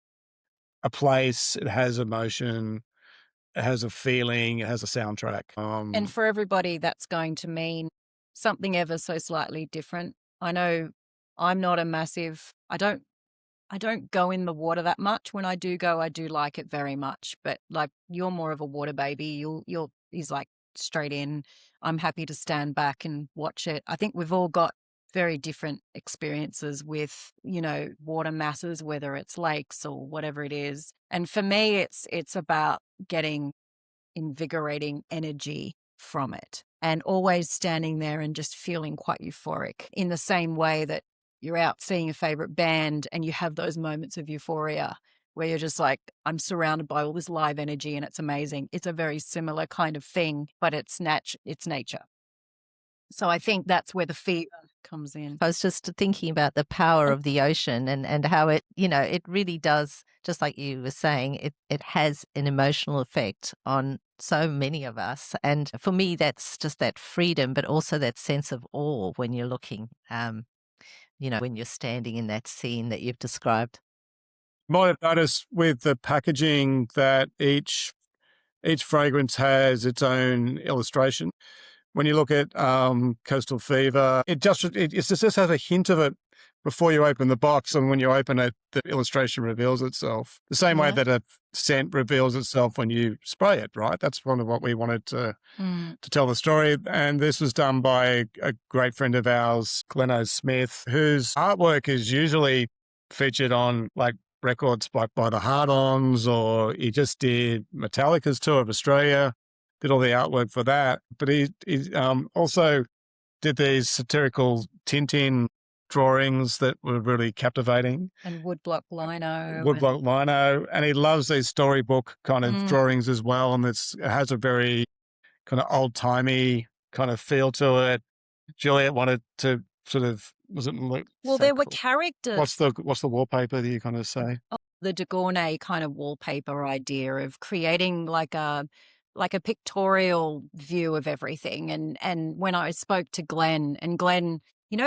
a place, it has emotion, it has a feeling, it has a soundtrack. And for everybody, that's going to mean something ever so slightly different. I know I'm not a massive, I don't go in the water that much. When I do go, I do like it very much. But like, you're more of a water baby. He's like straight in. I'm happy to stand back and watch it. I think we've all got very different experiences with, water masses, whether it's lakes or whatever it is. And for me, it's about getting invigorating energy from it and always standing there and just feeling quite euphoric, in the same way that you're out seeing a favorite band and you have those moments of euphoria where you're just like, I'm surrounded by all this live energy and it's amazing. It's a very similar kind of thing, but it's nature. So I think that's where the fever comes in. I was just thinking about the power of the ocean and how it, it really does, just like you were saying, it has an emotional effect on so many of us. And for me, that's just that freedom, but also that sense of awe when you're looking, when you're standing in that scene that you've described. Might have noticed with the packaging that each fragrance has its own illustration. When you look at Coastal Fever, it just has a hint of it before you open the box, and when you open it, the illustration reveals itself. The same way that a scent reveals itself when you spray it, right? That's one of what we wanted to tell the story. And this was done by a great friend of ours, Glenn Smith, whose artwork is usually featured on like records by the Hard-Ons, or he just did Metallica's tour of Australia, did all the artwork for that. But he also did these satirical Tintin drawings that were really captivating. And woodblock lino. And he loves these storybook kind of drawings as well. And it has a very kind of old-timey kind of feel to it. Juliette wanted to sort of, was it? Well, there were characters. What's the wallpaper that you kind of say? Oh, the de Gournay kind of wallpaper idea of creating like a pictorial view of everything. And when I spoke to Glenn,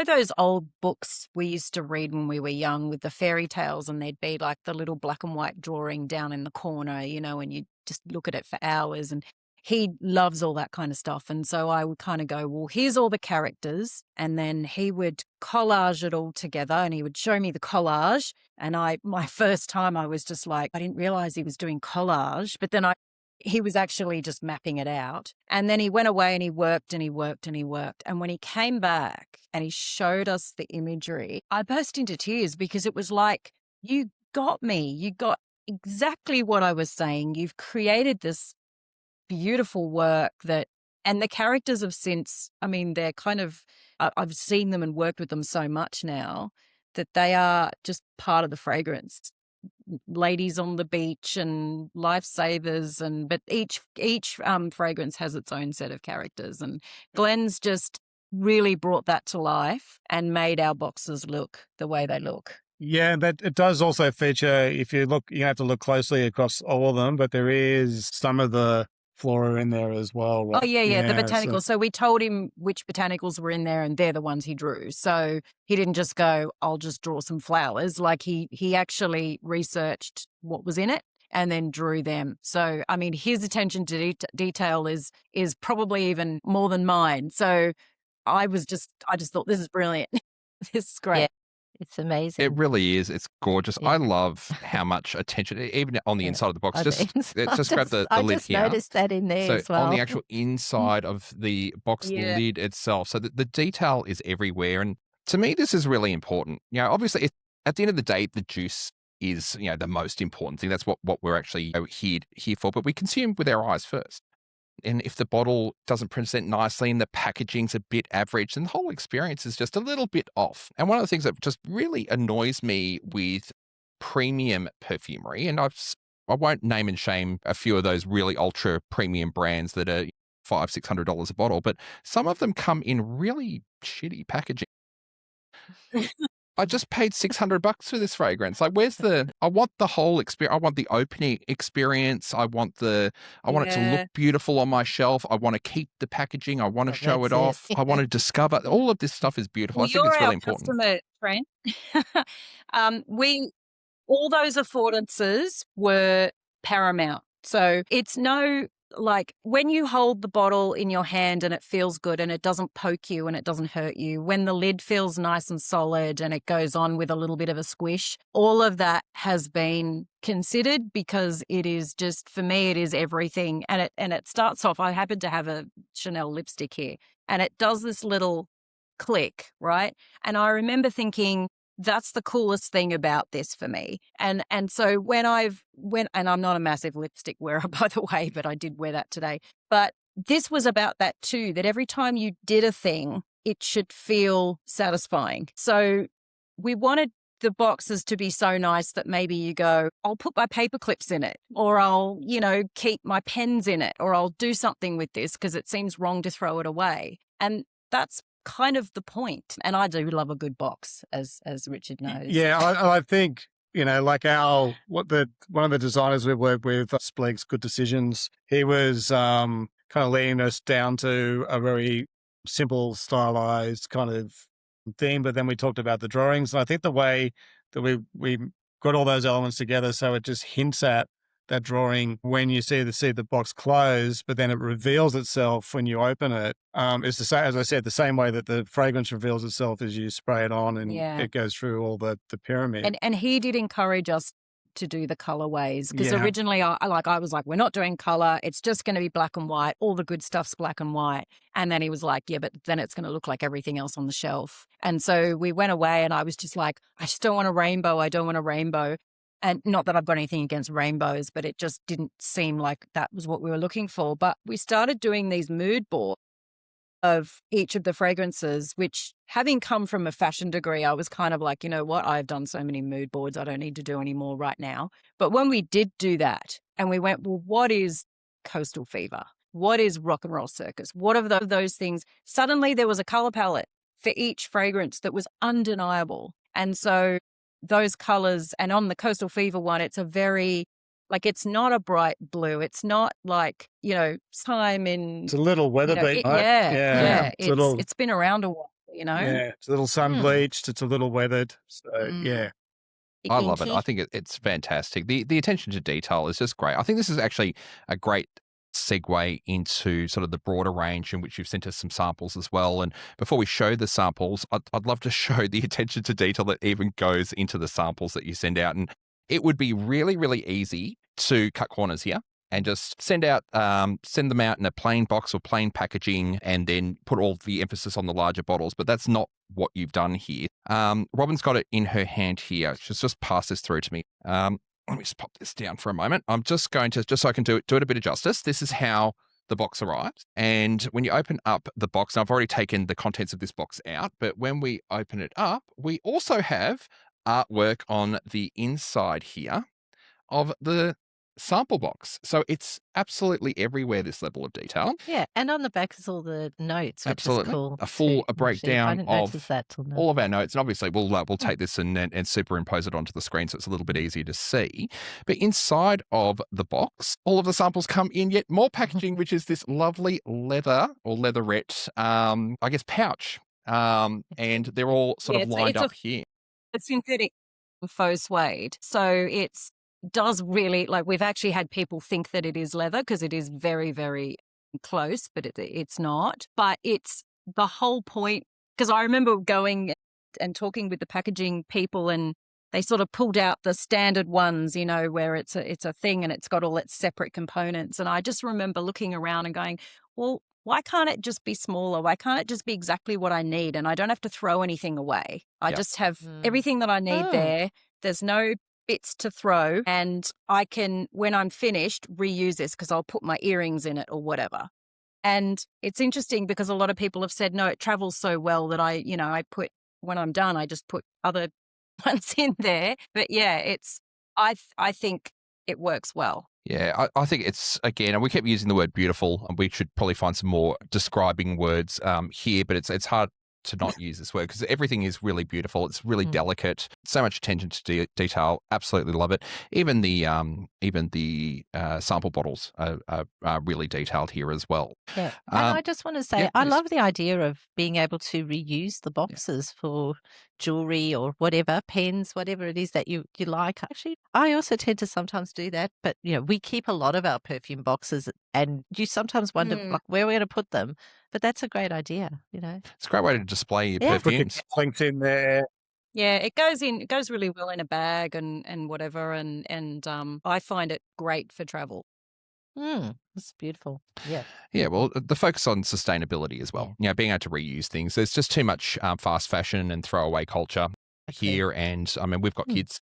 those old books we used to read when we were young with the fairy tales, and there'd be like the little black and white drawing down in the corner, and you just look at it for hours. And he loves all that kind of stuff. And so I would kind of go, well, here's all the characters. And then he would collage it all together and he would show me the collage. And my first time I was just like, I didn't realize he was doing collage, but then he was actually just mapping it out. And then he went away and he worked and he worked and he worked. And when he came back and he showed us the imagery, I burst into tears because it was like, you got me. You got exactly what I was saying. You've created this beautiful work and the characters have since, they're kind of, I've seen them and worked with them so much now that they are just part of the fragrance. Ladies on the beach and lifesavers, but each fragrance has its own set of characters, and Glenn's just really brought that to life and made our boxes look the way they look. Yeah, but it does also feature, if you look, you have to look closely across all of them, but there is some of the flora in there as well. Oh, Right? yeah, the botanicals. So, So we told him which botanicals were in there, and they're the ones he drew. So he didn't just go, I'll just draw some flowers. Like he actually researched what was in it and then drew them. So, I mean, his attention to detail is probably even more than mine. So I just thought, this is brilliant. This is great. Yeah, it's amazing. It really is. It's gorgeous. Yeah. I love how much attention, even on the Yeah, inside of the box. on Just the inside. just grab the I lid just here. noticed that in there So as well. on the actual inside of the box Yeah. lid itself, so the detail is everywhere. And to me, this is really important. You know, obviously, at the end of the day, the juice is, you know, the most important thing. That's what we're actually here for. But we consume with our eyes first. And if the bottle doesn't present nicely and the packaging's a bit average, then the whole experience is just a little bit off. And one of the things that just really annoys me with premium perfumery, and I won't name and shame a few of those really ultra premium brands that are $500-$600 a bottle, but some of them come in really shitty packaging. I just paid $600 for this fragrance. Like, I want the whole experience. I want the opening experience. I want it to look beautiful on my shelf. I want to keep the packaging. I want to show that's it off. I want to discover. All of this stuff is beautiful. Well, I think you're it's really our important. customer, Trent. All those affordances were paramount. So it's like when you hold the bottle in your hand and it feels good and it doesn't poke you and it doesn't hurt you, when the lid feels nice and solid and it goes on with a little bit of a squish, all of that has been considered, because it is just, for me, it is everything. And it starts off, I happen to have a Chanel lipstick here, and it does this little click, right? And I remember thinking, that's the coolest thing about this for me. And so when and I'm not a massive lipstick wearer, by the way, but I did wear that today. But this was about that too, that every time you did a thing, it should feel satisfying. So we wanted the boxes to be so nice that maybe you go, I'll put my paper clips in it, or I'll, keep my pens in it, or I'll do something with this because it seems wrong to throw it away. And that's kind of the point. And I do love a good box, as Richard knows. yeah, I think, like one of the designers we worked with, Splegs Good Decisions, he was kind of leading us down to a very simple, stylized kind of theme. But then we talked about the drawings. And I think the way that we got all those elements together, so it just hints at that drawing when you see the box close, but then it reveals itself when you open it. It's the same, as I said, the same way that the fragrance reveals itself as you spray it on and it goes through all the pyramid. And he did encourage us to do the colorways, because originally I was like, we're not doing color. It's just going to be black and white. All the good stuff's black and white. And then he was like, yeah, but then it's going to look like everything else on the shelf. And so we went away and I was just like, I just don't want a rainbow. I don't want a rainbow. And not that I've got anything against rainbows, but it just didn't seem like that was what we were looking for. But we started doing these mood boards of each of the fragrances, which, having come from a fashion degree, I was kind of like, you know what, I've done so many mood boards, I don't need to do any more right now. But when we did do that and we went, well, what is Coastal Fever? What is Rock and Roll Circus? What are those things? Suddenly there was a color palette for each fragrance that was undeniable. And so those colors, and on the Coastal Fever one, it's a very, like, it's not a bright blue. It's not like, Simon. It's a little weather beat. Right? Yeah. It's been around a while, Yeah, it's a little sun bleached. It's a little weathered. So, yeah. I love it. I think it's fantastic. The attention to detail is just great. I think this is actually a great segue into sort of the broader range in which you've sent us some samples as well. And before we show the samples, I'd love to show the attention to detail that even goes into the samples that you send out. And it would be really, really easy to cut corners here and just send them out in a plain box or plain packaging and then put all the emphasis on the larger bottles. But that's not what you've done here. Robin's got it in her hand here. She's just passed this through to me. Let me just pop this down for a moment. I'm just going to, just so I can do it a bit of justice. This is how the box arrives. And when you open up the box, and I've already taken the contents of this box out, but when we open it up, we also have artwork on the inside here of the sample box. So it's absolutely everywhere, this level of detail. Yeah, and on the back is all the notes, which Absolutely. is cool. A full too, actually. I breakdown didn't of notice that till now. all of our notes. And obviously, we'll take this and superimpose it onto the screen so it's a little bit easier to see. But inside of the box, all of the samples come in yet more packaging, which is this lovely leather or leatherette, I guess, pouch. And they're all sort of lined up here. A synthetic faux suede. So it's does really, like, we've actually had people think that it is leather because it is very, very close, but it's not. But it's the whole point, because I remember going and talking with the packaging people, and they sort of pulled out the standard ones, where it's a thing and it's got all its separate components. And I just remember looking around and going, well, why can't it just be smaller? Why can't it just be exactly what I need? And I don't have to throw anything away. I just have everything that I need there. There's no bits to throw, and I can, when I'm finished, reuse this because I'll put my earrings in it or whatever. And it's interesting because a lot of people have said, no, it travels so well that I put, when I'm done, I just put other ones in there. But yeah, I think it works well. Yeah, I think it's, again, and we kept using the word beautiful, and we should probably find some more describing words here, but it's hard to not use this word because everything is really beautiful. It's really delicate. So much attention to detail. Absolutely love it. Even the sample bottles are really detailed here as well. Yeah, and I just want to say, I love the idea of being able to reuse the boxes for jewelry or whatever, pens, whatever it is that you like. Actually, I also tend to sometimes do that, but we keep a lot of our perfume boxes, and you sometimes wonder like where we're going to put them. But that's a great idea, It's a great way to display your Put your perfumes. links in there. Yeah, it goes really well in a bag and whatever, and I find it great for travel. That's beautiful. Yeah. Yeah, well, the focus on sustainability as well. Being able to reuse things. There's just too much fast fashion and throwaway culture here, and I mean, we've got kids.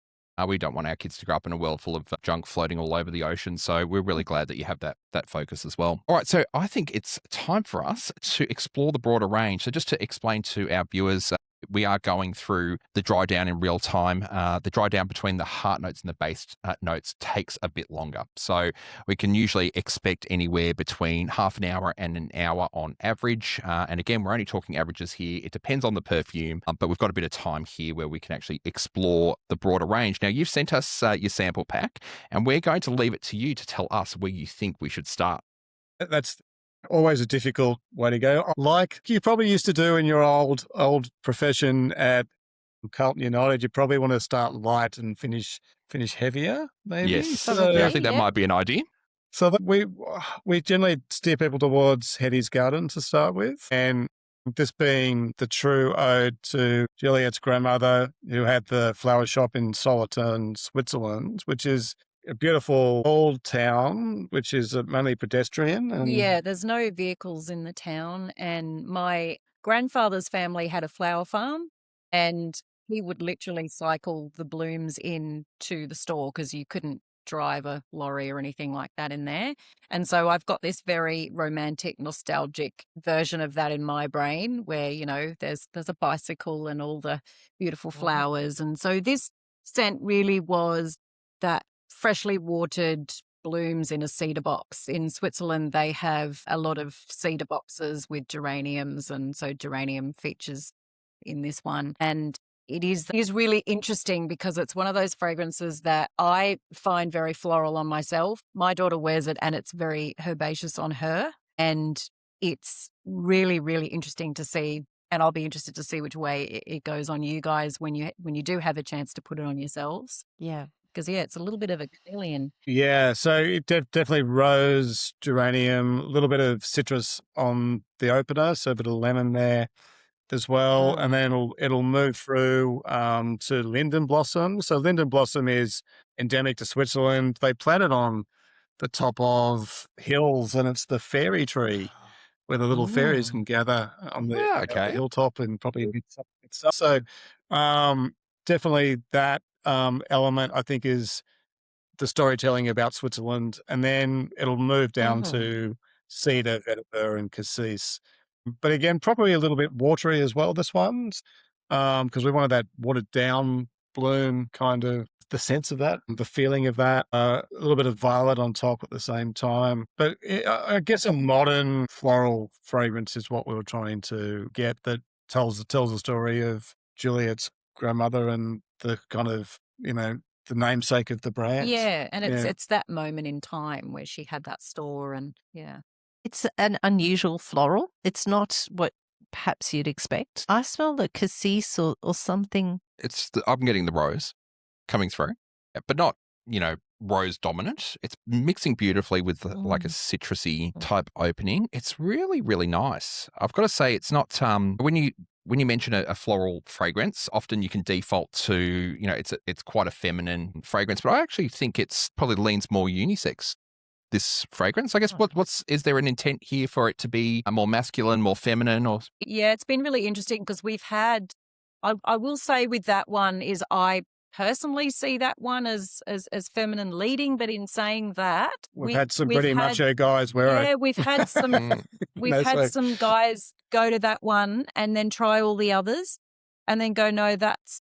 We don't want our kids to grow up in a world full of junk floating all over the ocean. So we're really glad that you have that focus as well. All right, so I think it's time for us to explore the broader range. So just to explain to our viewers, we are going through the dry down in real time. The dry down between the heart notes and the base notes takes a bit longer. So we can usually expect anywhere between half an hour and an hour on average. And again, we're only talking averages here. It depends on the perfume, but we've got a bit of time here where we can actually explore the broader range. Now, you've sent us your sample pack, and we're going to leave it to you to tell us where you think we should start. That's always a difficult way to go. Like you probably used to do in your old profession at Carlton United, you probably want to start light and finish heavier, maybe. Yes, So, I think that might be an idea. So that we generally steer people towards Hedi's Garden to start with, and this being the true ode to Juliette's grandmother, who had the flower shop in Solothurn, Switzerland, which is a beautiful old town, which is mainly pedestrian. And Yeah, there's no vehicles in the town. And my grandfather's family had a flower farm, and he would literally cycle the blooms in to the store because you couldn't drive a lorry or anything like that in there. And so I've got this very romantic, nostalgic version of that in my brain where, there's a bicycle and all the beautiful flowers. And so this scent really was that freshly watered blooms in a cedar box. In Switzerland, they have a lot of cedar boxes with geraniums, and so geranium features in this one. And it is really interesting because it's one of those fragrances that I find very floral on myself. My daughter wears it and it's very herbaceous on her. And it's really, really interesting to see. And I'll be interested to see which way it goes on you guys when you do have a chance to put it on yourselves. Yeah. Because, it's a little bit of a chameleon. Yeah, so it definitely rose, geranium, a little bit of citrus on the opener, so a bit of lemon there as well. And then it'll move through to linden blossom. So linden blossom is endemic to Switzerland. They plant it on the top of hills, and it's the fairy tree where the little fairies can gather on the hilltop and probably itself. So definitely that element, I think, is the storytelling about Switzerland, and then it'll move down to cedar, vetiver, and cassis. But again, probably a little bit watery as well, this one's, because we wanted that watered down bloom kind of the sense of that, the feeling of that, a little bit of violet on top at the same time. But I guess a modern floral fragrance is what we were trying to get that tells the story of Juliette's grandmother and the kind of, the namesake of the brand. Yeah, and it's that moment in time where she had that store and It's an unusual floral. It's not what perhaps you'd expect. I smell the cassis or something. I'm getting the rose coming through, but not, rose dominant. It's mixing beautifully with like a citrusy type opening. It's really, really nice. I've got to say, it's not, when you mention a floral fragrance, often you can default to, it's quite a feminine fragrance, but I actually think it's probably leans more unisex, this fragrance. I guess is there an intent here for it to be a more masculine, more feminine, or? Yeah, it's been really interesting because we've had, I will say with that one is I personally see that one as feminine leading, but in saying that, we've had some pretty macho guys wear it. Yeah, we've had some some guys go to that one and then try all the others and then go, no, that's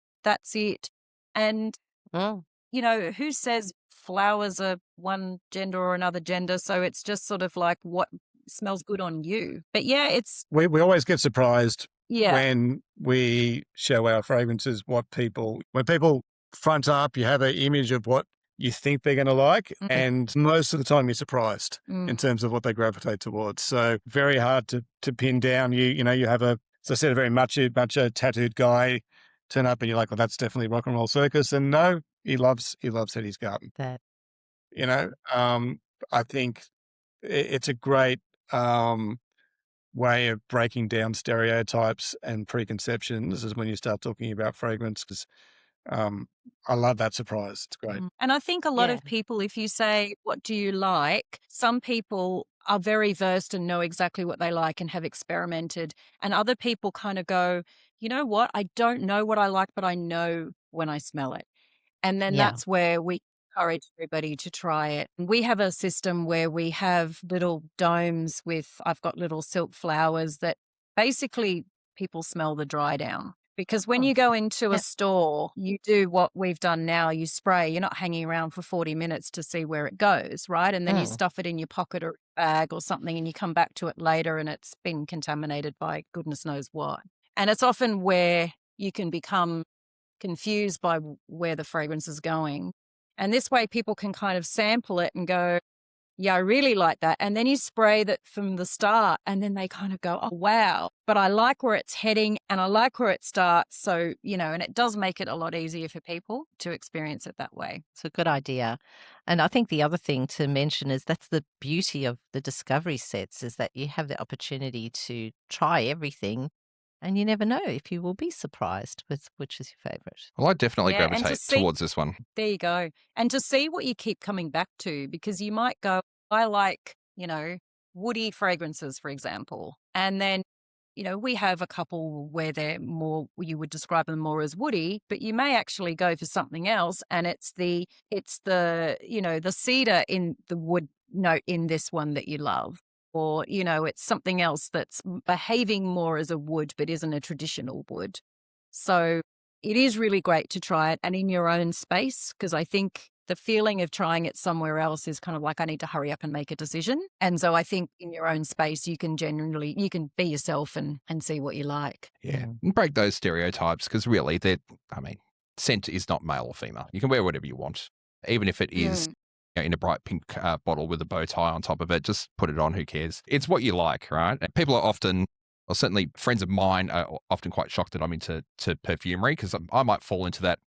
it. And who says flowers are one gender or another gender? So it's just sort of like what smells good on you. But yeah, it's we always get surprised when we show our fragrances, when people front up, you have an image of what you think they're going to like, and most of the time you're surprised in terms of what they gravitate towards. So very hard to pin down. You have as I said, a very macho tattooed guy turn up and you're like, well, that's definitely Rock and Roll Circus. And no, he loves Hetty's Garden. That. I think it's a great way of breaking down stereotypes and preconceptions is when you start talking about fragrance, because I love that surprise. It's great. And I think a lot of people, if you say, what do you like? Some people are very versed and know exactly what they like and have experimented. And other people kind of go, you know what? I don't know what I like, but I know when I smell it. And then that's where we encourage everybody to try it. We have a system where we have little domes I've got little silk flowers that basically people smell the dry down. Because when you go into a store, you do what we've done now, you spray, you're not hanging around for 40 minutes to see where it goes, right? And then you stuff it in your pocket or bag or something and you come back to it later and it's been contaminated by goodness knows what. And it's often where you can become confused by where the fragrance is going. And this way people can kind of sample it and go, yeah, I really like that. And then you spray that from the start and then they kind of go, oh, wow, but I like where it's heading and I like where it starts. So, and it does make it a lot easier for people to experience it that way. It's a good idea. And I think the other thing to mention is that's the beauty of the discovery sets is that you have the opportunity to try everything. And you never know if you will be surprised with which is your favorite. Well, I definitely gravitate towards this one. There you go. And to see what you keep coming back to, because you might go, I like, woody fragrances, for example. And then, we have a couple where they're more, you would describe them more as woody, but you may actually go for something else. And it's the the cedar in the wood note in this one that you love. Or, it's something else that's behaving more as a wood, but isn't a traditional wood. So it is really great to try it and in your own space, because I think the feeling of trying it somewhere else is kind of like, I need to hurry up and make a decision. And so I think in your own space, you can be yourself and see what you like. Yeah. And break those stereotypes, because really scent is not male or female. You can wear whatever you want, even if it is in a bright pink bottle with a bow tie on top of it. Just put it on. Who cares? It's what you like, right? And people are often, or certainly friends of mine are often quite shocked that I'm into perfumery, because I might fall into that.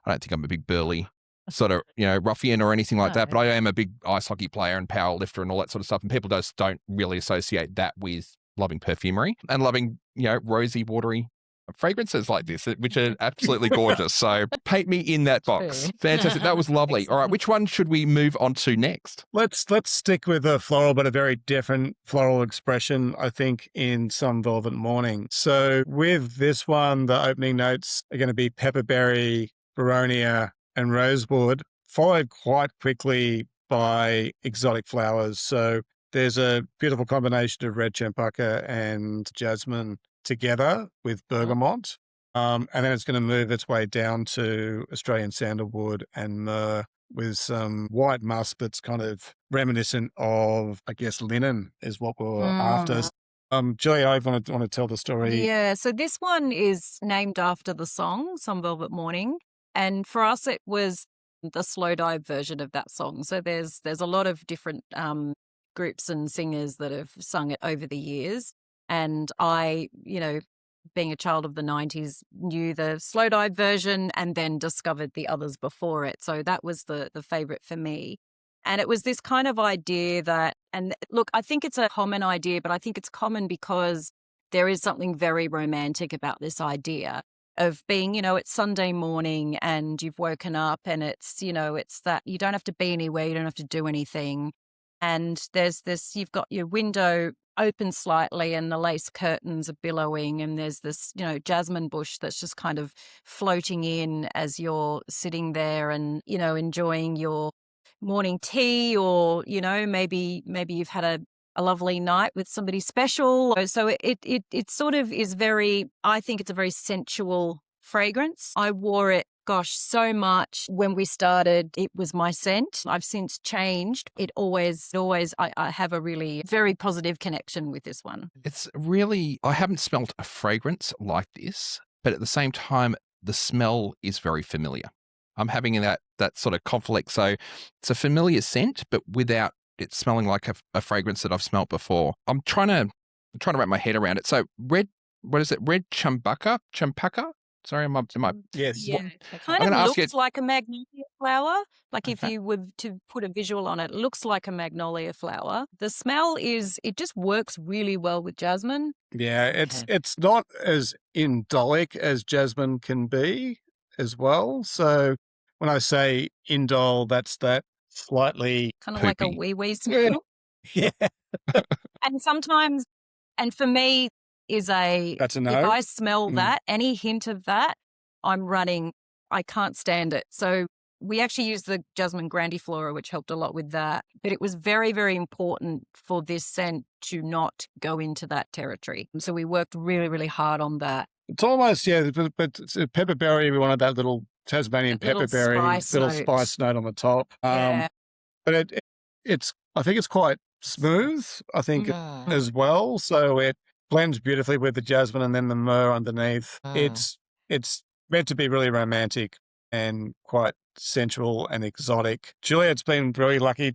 I don't think I'm a big burly sort of, ruffian or anything like that, but I am a big ice hockey player and power lifter and all that sort of stuff. And people just don't really associate that with loving perfumery and loving, rosy, watery fragrances like this, which are absolutely gorgeous. So paint me in that box. Fantastic. That was lovely. All right. Which one should we move on to next? Let's stick with a floral, but a very different floral expression, I think, in Some Velvet Morning. So with this one, the opening notes are going to be pepperberry, boronia, and rosewood, followed quite quickly by exotic flowers. So there's a beautiful combination of red champaca and jasmine together with bergamot. And then it's going to move its way down to Australian sandalwood and myrrh with some white musk that's kind of reminiscent of, I guess, linen is what we're after. Julie, I want to tell the story. Yeah, so this one is named after the song, Some Velvet Morning. And for us, it was the slow dive version of that song. So there's a lot of different groups and singers that have sung it over the years. And I, being a child of the 90s, knew the slow dive version and then discovered the others before it. So that was the favorite for me. And it was this kind of idea that, and look, I think it's a common idea, but I think it's common because there is something very romantic about this idea of being, it's Sunday morning and you've woken up and it's that you don't have to be anywhere, you don't have to do anything. And there's this, you've got your window open slightly and the lace curtains are billowing and there's this, jasmine bush that's just kind of floating in as you're sitting there and, enjoying your morning tea or, maybe you've had a lovely night with somebody special. So it sort of is I think it's a very sensual fragrance. I wore it, so much when we started. It was my scent. I've since changed. I have a really very positive connection with this one. It's really, I haven't smelt a fragrance like this, but at the same time, the smell is very familiar. I'm having that sort of conflict. So it's a familiar scent, but without it smelling like a fragrance that I've smelt before. I'm trying to wrap my head around it. So red champaka? Sorry, am I? Yes. Yeah, it kind of looks like a magnolia flower. Like if you were to put a visual on it, it looks like a magnolia flower. The smell it just works really well with jasmine. Yeah, it's not as indolic as jasmine can be as well. So when I say indole, that's that slightly kind of like a wee smell. Yeah. And sometimes, and for me, that's a no. If I smell that, any hint of that, I'm running. I can't stand it. So we actually used the jasmine grandiflora, which helped a lot with that. But it was very, very important for this scent to not go into that territory. So we worked really, really hard on that. It's almost, but pepperberry, we wanted that little Tasmanian pepperberry, little spice note on the top. Yeah. But it's I think it's quite smooth, I think, as well. So it blends beautifully with the jasmine and then the myrrh underneath. It's meant to be really romantic and quite sensual and exotic. Juliette's been really lucky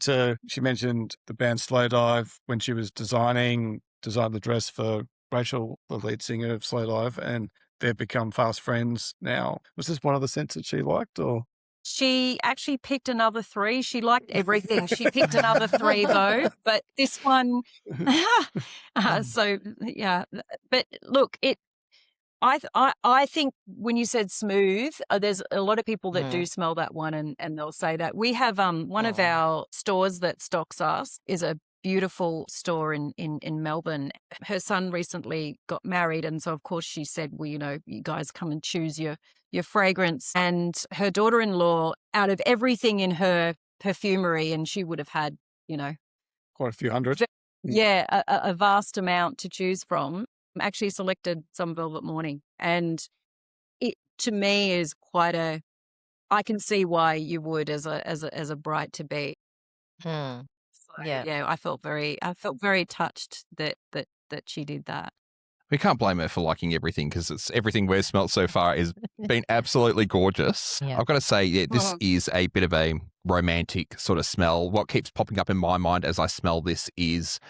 she mentioned the band Slow Dive when she was designed the dress for Rachel, the lead singer of Slow Dive, and they've become fast friends now. Was this one of the scents that she liked, or? She actually picked another 3. She liked everything. She picked another 3 though, but this one, so yeah. But look, I think when you said smooth, there's a lot of people that do smell that one and they'll say that. We have one of our stores that stocks us is a beautiful store in Melbourne. Her son recently got married, and so of course she said, well, you guys come and choose your fragrance. And her daughter-in-law, out of everything in her perfumery, and she would have had, quite a few hundred. Yeah, a vast amount to choose from, actually selected Some Velvet Morning. And it, to me, is quite I can see why you would as a bride to be. So, yeah, I felt very touched that she did that. We can't blame her for liking everything because everything we've smelt so far has been absolutely gorgeous. Yeah. I've got to say, this is a bit of a romantic sort of smell. What keeps popping up in my mind as I smell this is,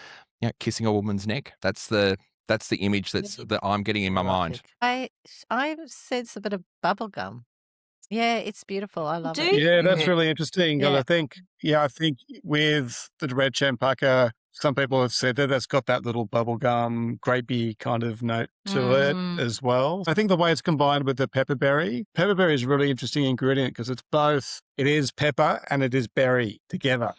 kissing a woman's neck. That's the image that I'm getting in my mind. I sense a bit of bubblegum. Yeah, it's beautiful. I love it. Yeah, that's really interesting. Yeah. I think with the red champaka, some people have said that's got that little bubblegum, grapey kind of note to it as well. I think the way it's combined with the pepperberry is a really interesting ingredient because it is pepper and it is berry together.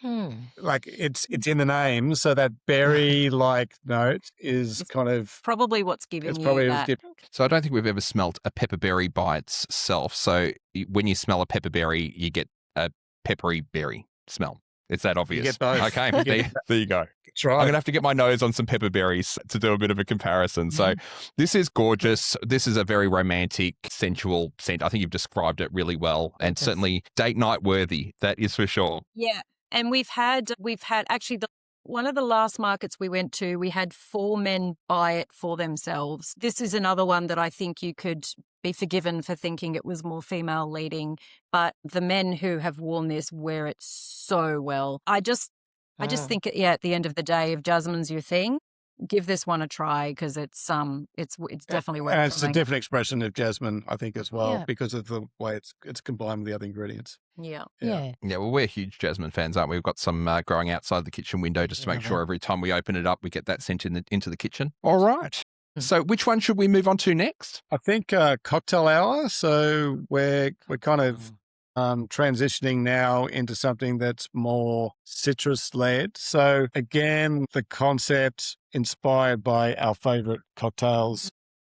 Like it's in the name, so that berry-like note is kind of probably what's giving you that. So I don't think we've ever smelt a pepperberry by itself. So when you smell a pepperberry, you get a peppery berry smell. It's that You obvious. get both. Okay, You get there you go. That's right. I'm going to have to get my nose on some pepper berries to do a bit of a comparison. So this is gorgeous. This is a very romantic, sensual scent. I think you've described it really well and certainly date night worthy. That is for sure. Yeah. And we've had actually one of the last markets we went to, we had 4 men buy it for themselves. This is another one that I think you could be forgiven for thinking it was more female leading, but the men who have worn this wear it so well. I just think, at the end of the day, if jasmine's your thing, give this one a try because it's definitely worth it. And it's a different expression of jasmine, I think, as well, because of the way it's combined with the other ingredients. Yeah. Well, we're huge jasmine fans, aren't we? We've got some growing outside the kitchen window just to make sure every time we open it up, we get that scent into the kitchen. All right. So which one should we move on to next? I think cocktail hour. So we're kind of transitioning now into something that's more citrus led. So again, the concept inspired by our favorite cocktails.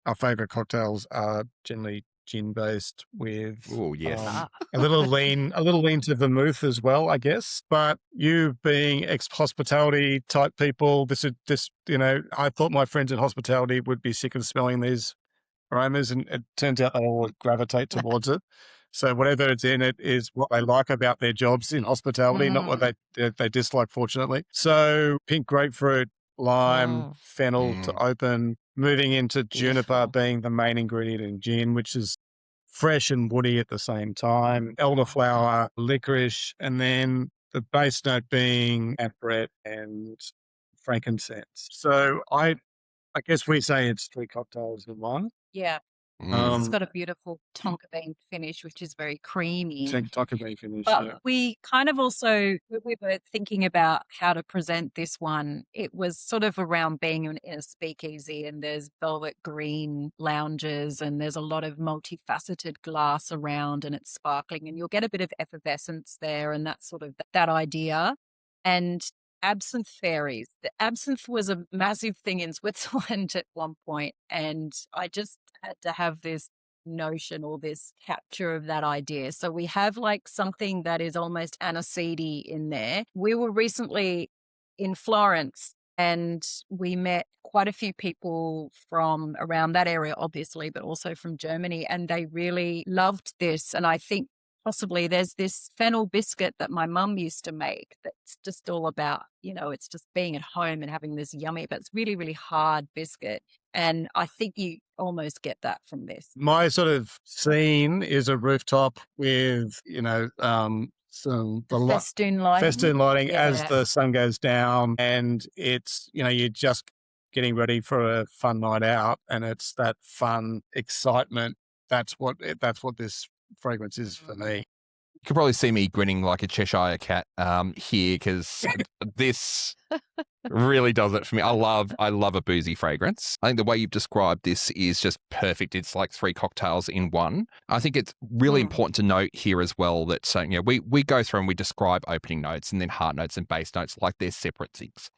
Our favorite cocktails are generally gin based with a little lean to vermouth as well, I guess. But you being ex-hospitality type people, I thought my friends in hospitality would be sick of smelling these aromas, and it turns out they all gravitate towards it. So whatever it's in it is what they like about their jobs in hospitality, not what they dislike, fortunately. So pink grapefruit, lime, fennel to open, moving into juniper being the main ingredient in gin, which is fresh and woody at the same time, elderflower, licorice, and then the base note being amberette and frankincense. So I guess we say it's 3 cocktails in one. Yeah. It's got a beautiful tonka bean finish, which is very creamy. Tonka bean finish, But we kind of also, we were thinking about how to present this one. It was sort of around being in a speakeasy, and there's velvet green lounges, and there's a lot of multifaceted glass around, and it's sparkling, and you'll get a bit of effervescence there, and that's sort of that idea. And absinthe fairies. The absinthe was a massive thing in Switzerland at one point, and I just had to have this notion or this capture of that idea. So we have like something that is almost aniseedy in there. We were recently in Florence and we met quite a few people from around that area, obviously, but also from Germany, and they really loved this. And I think possibly there's this fennel biscuit that my mum used to make that's just all about, it's just being at home and having this yummy, but it's really, really hard biscuit. And I think you almost get that from this. My sort of scene is a rooftop with, some festoon lighting as the sun goes down, and it's, you're just getting ready for a fun night out, and it's that fun excitement. That's what this fragrance is for me. You could probably see me grinning like a Cheshire cat here because this really does it for me. I love a boozy fragrance. I think the way you've described this is just perfect. It's like 3 cocktails in one. I think it's really important to note here as well that we go through and we describe opening notes and then heart notes and base notes like they're separate things.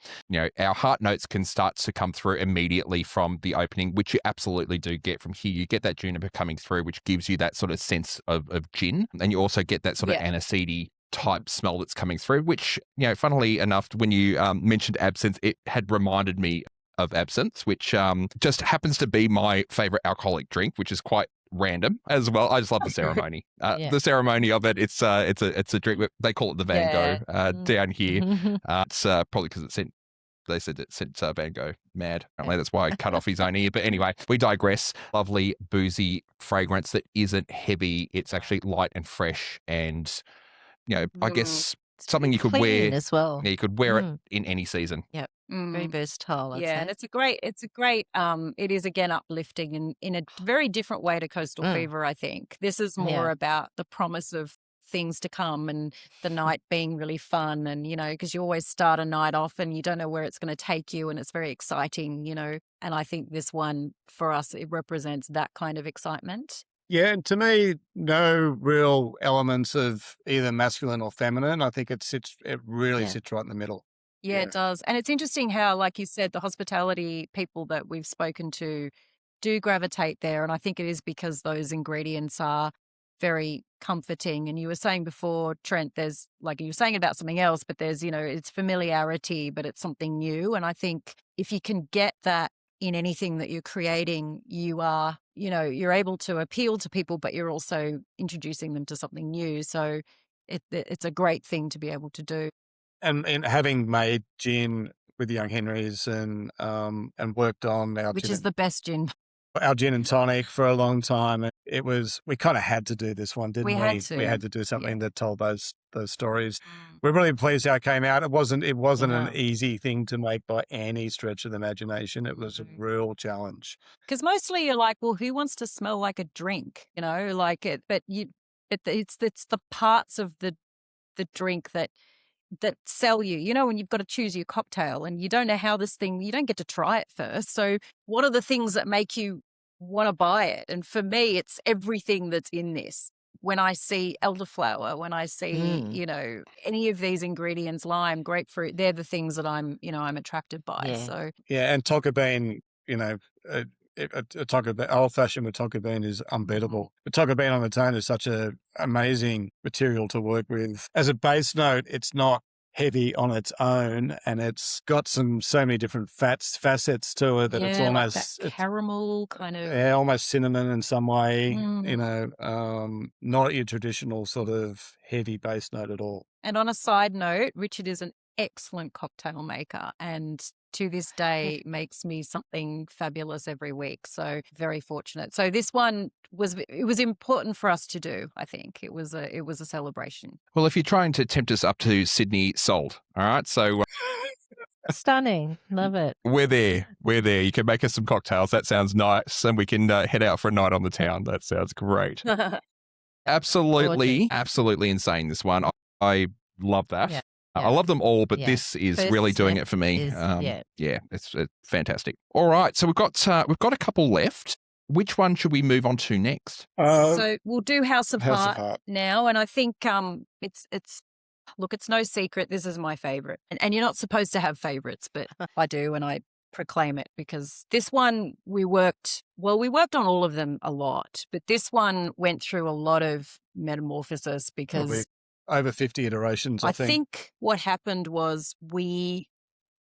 Our heart notes can start to come through immediately from the opening, which you absolutely do get from here. You get that juniper coming through, which gives you that sort of sense of gin, and you also get that sort of aniseedy type smell that's coming through, which, funnily enough, when you mentioned absinthe, it had reminded me of absinthe, which just happens to be my favorite alcoholic drink, which is quite random as well. I just love the ceremony. The ceremony of it. It's a drink. They call it the Van Gogh down here. It's probably because they said it sent Van Gogh mad. Apparently that's why I cut off his own ear. But anyway, we digress. Lovely boozy fragrance that isn't heavy. It's actually light and fresh, and I guess something you could wear as well. Yeah, you could wear it in any season. Yep. Very versatile. I'd say. And it's a great, it is again uplifting and in a very different way to Coastal Fever, I think. This is more about the promise of things to come and the night being really fun, and because you always start a night off and you don't know where it's going to take you, and it's very exciting, and I think this one for us, it represents that kind of excitement. Yeah, and to me, no real elements of either masculine or feminine. I think it really sits right in the middle. Yeah, it does. And it's interesting how, like you said, the hospitality people that we've spoken to do gravitate there. And I think it is because those ingredients are very comforting. And you were saying before, Trent, there's like you were saying about something else, but there's, it's familiarity, but it's something new. And I think if you can get that in anything that you're creating, you are, you're able to appeal to people, but you're also introducing them to something new. So it's a great thing to be able to do. And having made gin with the Young Henrys and worked on which is the best gin. Our gin and tonic for a long time. We kind of had to do this one, didn't we? We had to do something that told those stories. We're really pleased how it came out. It wasn't an easy thing to make by any stretch of the imagination. It was a real challenge. Because mostly you're like, well, who wants to smell like a drink? Like it, but it's the parts of the drink that sell you, when you've got to choose your cocktail and you don't know how you don't get to try it first. So what are the things that make you want to buy it? And for me, it's everything that's in this. When I see elderflower, when I see, any of these ingredients, lime, grapefruit, they're the things that I'm attracted by. Yeah. So yeah, and tonka bean, old-fashioned with tonka bean is unbeatable. But tonka bean on its own is such an amazing material to work with. As a base note, it's not heavy on its own, and it's got so many different facets to it that it's almost like that caramel kind of. Yeah, almost cinnamon in some way. Not your traditional sort of heavy base note at all. And on a side note, Richard is an excellent cocktail maker, and to this day makes me something fabulous every week. So very fortunate. So this one was important for us to do. I think it was a celebration. Well, if you're trying to tempt us up to Sydney, sold. All right. So Stunning. Love it. we're there. You can make us some cocktails. That sounds nice. And we can head out for a night on the town. That sounds great. Absolutely insane, this one. I love that. Yeah. I love them all, but this is really doing it for me. It's fantastic. All right, so we've got a couple left. Which one should we move on to next? So we'll do House of Hart now, and I think it's no secret. This is my favorite, and you're not supposed to have favorites, but I do, and I proclaim it because this one we worked on all of them a lot, but this one went through a lot of metamorphosis because. Probably over 50 iterations, I think. I think what happened was we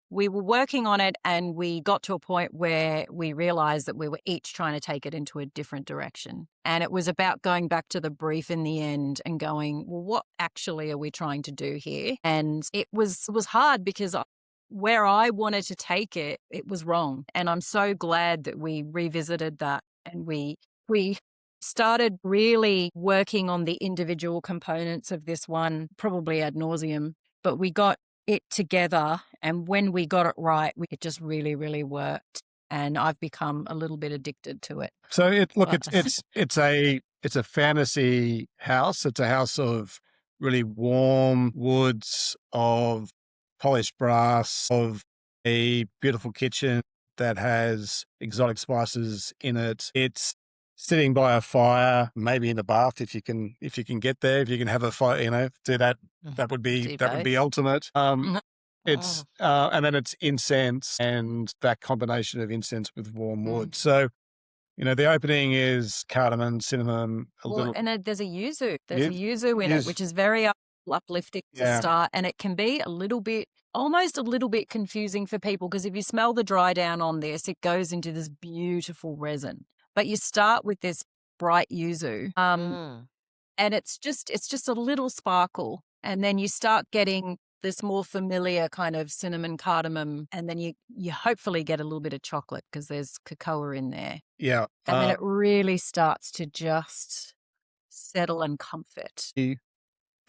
were working on it and we got to a point where we realized that we were each trying to take it into a different direction. And it was about going back to the brief in the end and going, well, what actually are we trying to do here? And it was hard because where I wanted to take it, it was wrong. And I'm so glad that we revisited that and we started really working on the individual components of this one, probably ad nauseum, but we got it together. And when we got it right, it just really, really worked. And I've become a little bit addicted to it. So it's a fantasy house. It's a house of really warm woods, of polished brass, of a beautiful kitchen that has exotic spices in it. It's sitting by a fire, maybe in the bath if you can get there. If you can have a fire, do that. That would be ultimate. It's and then it's incense and that combination of incense with warm wood. So, the opening is cardamom, cinnamon, and there's a yuzu. There's a yuzu in it, which is very uplifting to start, and it can be almost a little bit confusing for people because if you smell the dry down on this, it goes into this beautiful resin. But you start with this bright yuzu, and it's just a little sparkle, and then you start getting this more familiar kind of cinnamon cardamom, and then you hopefully get a little bit of chocolate because there's cocoa in there. Yeah, and then it really starts to just settle and comfort. The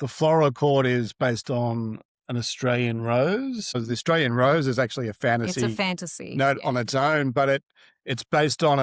floral accord is based on an Australian rose. So the Australian rose is actually a fantasy. It's a fantasy note on its own, but it's based on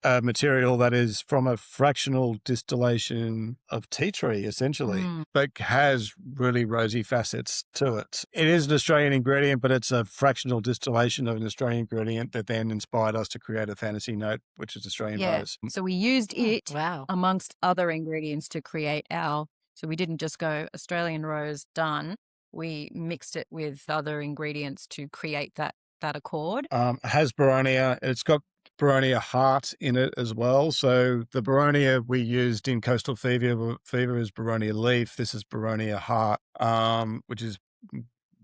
a material that is from a fractional distillation of tea tree, essentially, but has really rosy facets to it. It is an Australian ingredient, but it's a fractional distillation of an Australian ingredient that then inspired us to create a fantasy note, which is Australian rose. So we used it amongst other ingredients to create so we didn't just go Australian rose, done. We mixed it with other ingredients to create that accord. Has boronia. It's got boronia heart in it as well. So the boronia we used in Coastal Fever is boronia leaf. This is boronia heart, which is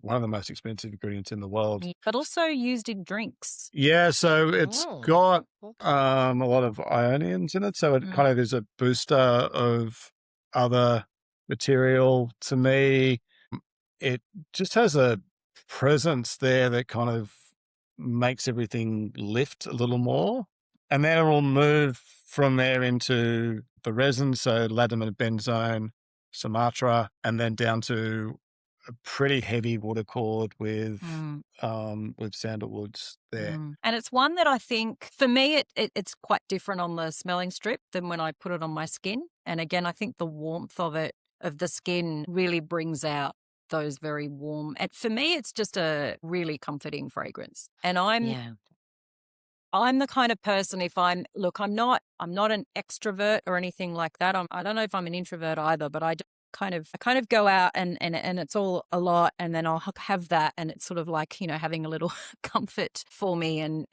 one of the most expensive ingredients in the world. But also used in drinks. Yeah, so it's got a lot of ionians in it. So it kind of is a booster of other material. To me, it just has a presence there that kind of makes everything lift a little more. And then it will move from there into the resin, so ladamine benzone, Sumatra, and then down to a pretty heavy water cord with sandalwoods there. And it's one that I think, for me, it's quite different on the smelling strip than when I put it on my skin. And again, I think the warmth of the skin really brings out those very warm. And for me, it's just a really comforting fragrance. And I'm the kind of person, I'm not an extrovert or anything like that. I don't know if I'm an introvert either, but I kind of go out and it's all a lot, and then I'll have that, and it's sort of like, having a little comfort for me. And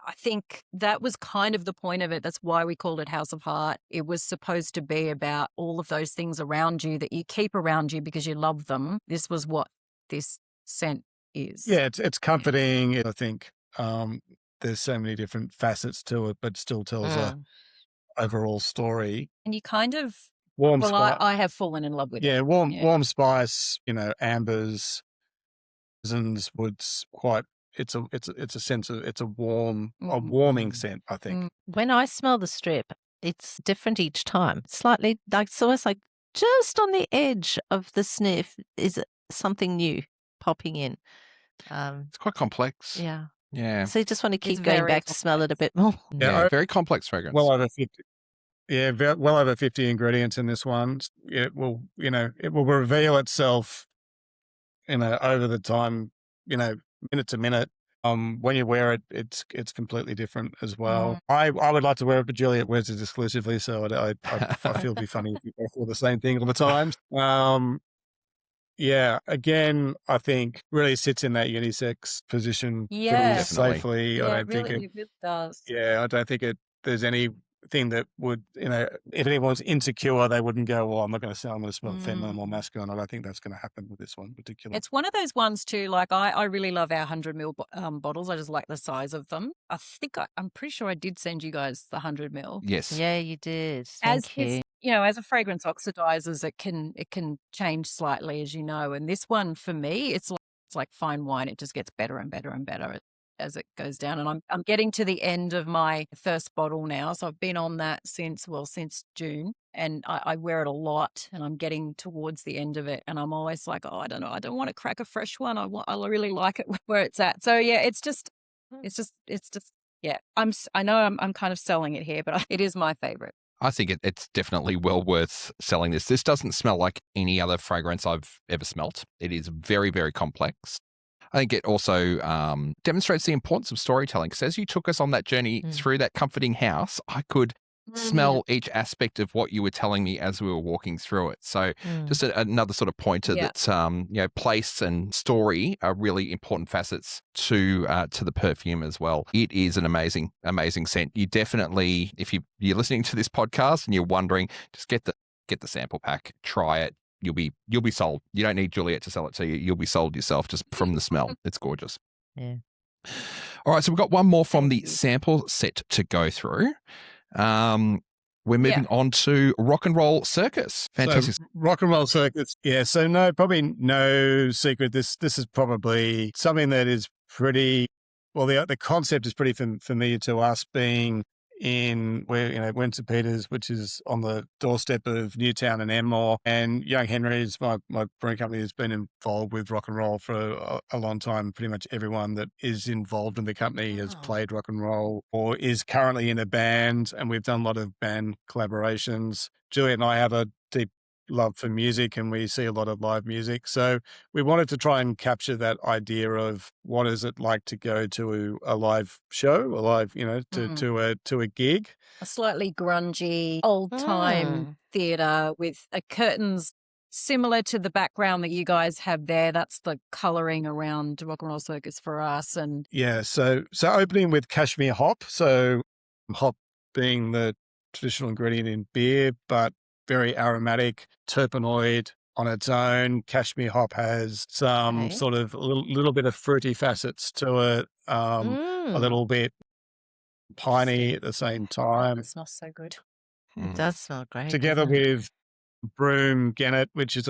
I think that was kind of the point of it. That's why we called it House of Heart. It was supposed to be about all of those things around you that you keep around you because you love them. This was what this scent is. Yeah, it's comforting. I think there's so many different facets to it, but still tells a overall story. And you kind of warm spice. I have fallen in love with it. Yeah, warm spice. Ambers, resins, woods. Quite. It's a sense of it's a warming scent. I think. When I smell the strip, it's different each time. Slightly like it's almost like just on the edge of the sniff is something new popping in. It's quite complex. Yeah. Yeah. So you just want to keep going back to smell it a bit more. Yeah, very complex fragrance. Well over 50. Yeah, well over 50 ingredients in this one. It will reveal itself, over the time, minute to minute. When you wear it, it's completely different as well. I would like to wear it, but Juliette wears it exclusively, so I feel it'd be funny if you both wore the same thing all the time. Yeah, again, I think really sits in that unisex position pretty safely. Yeah, I don't think it really does. Yeah, I don't think there's anything that would, if anyone's insecure, they wouldn't go, well, I'm going to smell feminine or masculine. I don't think that's going to happen with this one particularly. It's one of those ones too, like I really love our 100ml bottles. I just like the size of them. I think I'm pretty sure I did send you guys the 100ml. Yes. Yeah, you did. Thank you. As a fragrance oxidizes, it can change slightly, as you know. And this one, for me, it's like fine wine. It just gets better and better and better as it goes down. And I'm getting to the end of my first bottle now. So I've been on that since June, and I wear it a lot, and I'm getting towards the end of it. And I'm always like, I don't know, I don't want to crack a fresh one. I really like it where it's at. So yeah, it's just, yeah, I know I'm kind of selling it here, but it is my favorite. I think it's definitely well worth selling this. This doesn't smell like any other fragrance I've ever smelt. It is very, very complex. I think it also demonstrates the importance of storytelling. Because as you took us on that journey through that comforting house, I could smell each aspect of what you were telling me as we were walking through it. So just another sort of pointer that place and story are really important facets to the perfume as well. It is an amazing, amazing scent. You definitely, if you're listening to this podcast and you're wondering, just get the sample pack, try it. You'll be sold. You don't need Juliette to sell it to you. You'll be sold yourself just from the smell. It's gorgeous. Yeah. All right, so we've got one more from the sample set to go through. We're moving on to Rock and Roll Circus. Fantastic. So, Rock and Roll Circus. Yeah. So probably no secret. This is probably something that is pretty, well, the concept is pretty familiar to us, being in Went St Peters, which is on the doorstep of Newtown and Enmore. And Young Henry's, my brewing company, has been involved with rock and roll for a long time. Pretty much everyone that is involved in the company has played rock and roll or is currently in a band, and we've done a lot of band collaborations. Juliette and I have a deep love for music, and we see a lot of live music. So we wanted to try and capture that idea of what is it like to go to a live show, to a gig. A slightly grungy, old time theatre with curtains similar to the background that you guys have there. That's the colouring around Rock and Roll Circus for us. And Yeah, so opening with cashmere hop. So hop being the traditional ingredient in beer, but very aromatic, terpenoid on its own. Cashmere hop has some sort of little bit of fruity facets to it, a little bit piney at the same time. it smells so good. It does smell great. Together doesn't it? with broom gennet, which is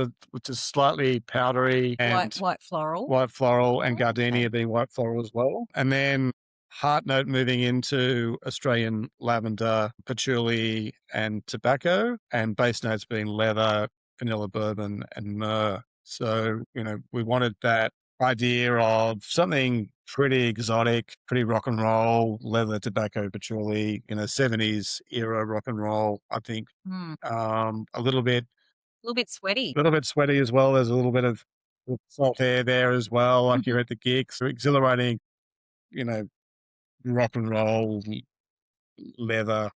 slightly powdery, and White floral. white floral, and Okay. gardenia being white floral as well. And then heart note moving into Australian lavender, patchouli, and tobacco, and base notes being leather, vanilla bourbon, and myrrh. So, we wanted that idea of something pretty exotic, pretty rock and roll, leather, tobacco, patchouli, 70s era rock and roll, I think. A little bit Sweaty. sweaty as well. There's a little bit of salt air there as well, like you're at the gig. So exhilarating, rock and roll, leather.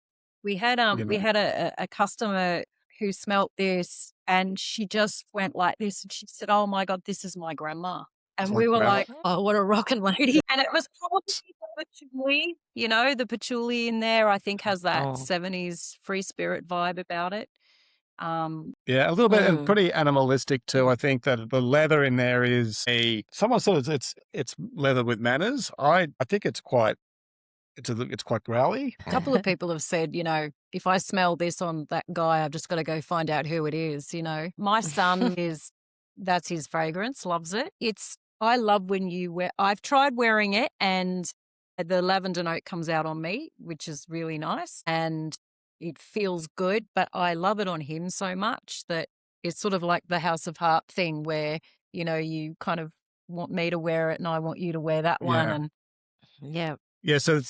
We had a customer who smelt this, and she just went like this, and she said, "Oh my God, this is my grandma." And we were like, "Oh, what a rockin' lady!" And it was probably the patchouli. The patchouli in there, I think, has that 70s free spirit vibe about it. Yeah, a little bit, and pretty animalistic too. I think that the leather in there is someone said it's leather with manners. I think it's quite growly. A couple of people have said, if I smell this on that guy, I've just got to go find out who it is. My son that's his fragrance, loves it. I love when you wear. I've tried wearing it, and the lavender note comes out on me, which is really nice, and it feels good, but I love it on him so much that it's sort of like the House of Hart thing where, you kind of want me to wear it and I want you to wear that one. And Yeah. Yeah, so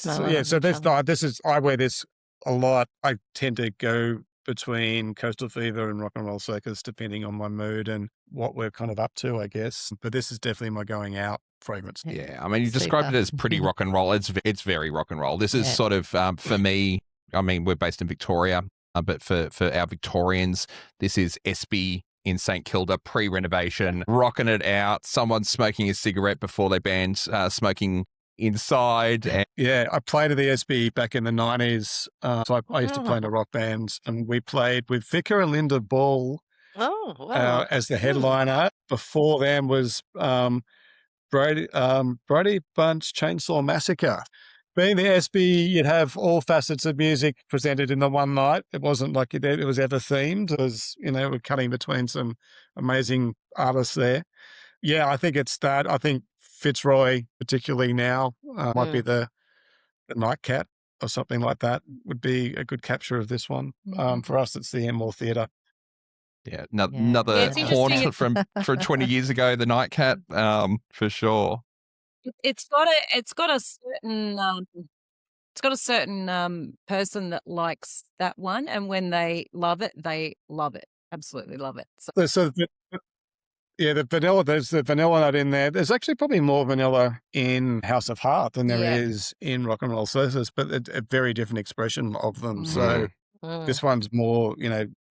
I wear this a lot. I tend to go between Coastal Fever and Rock and Roll Circus depending on my mood and what we're kind of up to, I guess. But this is definitely my going out fragrance. Yeah, I mean, you described it as pretty rock and roll. It's very rock and roll. This is sort of, for me, I mean, we're based in Victoria, but for our Victorians, this is Espy in St Kilda, pre-renovation, rocking it out. Someone smoking a cigarette before they banned smoking inside. Yeah, I played at the SB back in the 90s. So I used to play in a rock band, and we played with Vicar and Linda Ball as the headliner. Before them was Brody Bunch Chainsaw Massacre. Being the SB, you'd have all facets of music presented in the one night. It wasn't like it was ever themed. It was, we're cutting between some amazing artists there. Yeah, I think it's that. I think Fitzroy, particularly now, might be the Nightcat or something like that, would be a good capture of this one. For us, it's the Enmore Theatre. Yeah, another haunt from 20 years ago, the Nightcat, for sure. It's got a certain person that likes that one, and when they love it, absolutely love it. So the vanilla. There's the vanilla nut in there. There's actually probably more vanilla in House of Hart than there is in Rock and Roll Circus, but a very different expression of them. So this one's more,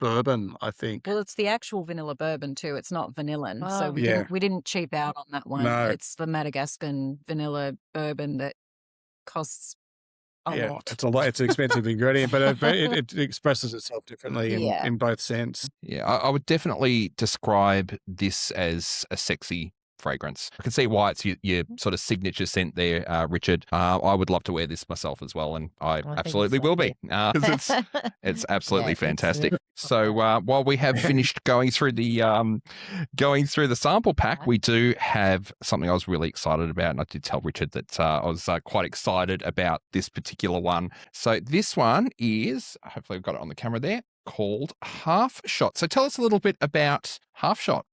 bourbon, I think. Well, it's the actual vanilla bourbon too. It's not vanillin. Oh. So we didn't cheap out on that one. No. It's the Madagascan vanilla bourbon that costs a lot. It's a lot. It's an expensive ingredient, but it expresses itself differently in both sense. Yeah, I would definitely describe this as a sexy fragrance. I can see why it's your sort of signature scent there, Richard. I would love to wear this myself as well, and I absolutely will be, because it's absolutely fantastic. So while we have finished going through the sample pack, we do have something I was really excited about, and I did tell Richard that I was quite excited about this particular one. So this one is, hopefully I've got it on the camera there, called Half Shot. So tell us a little bit about Half Shot.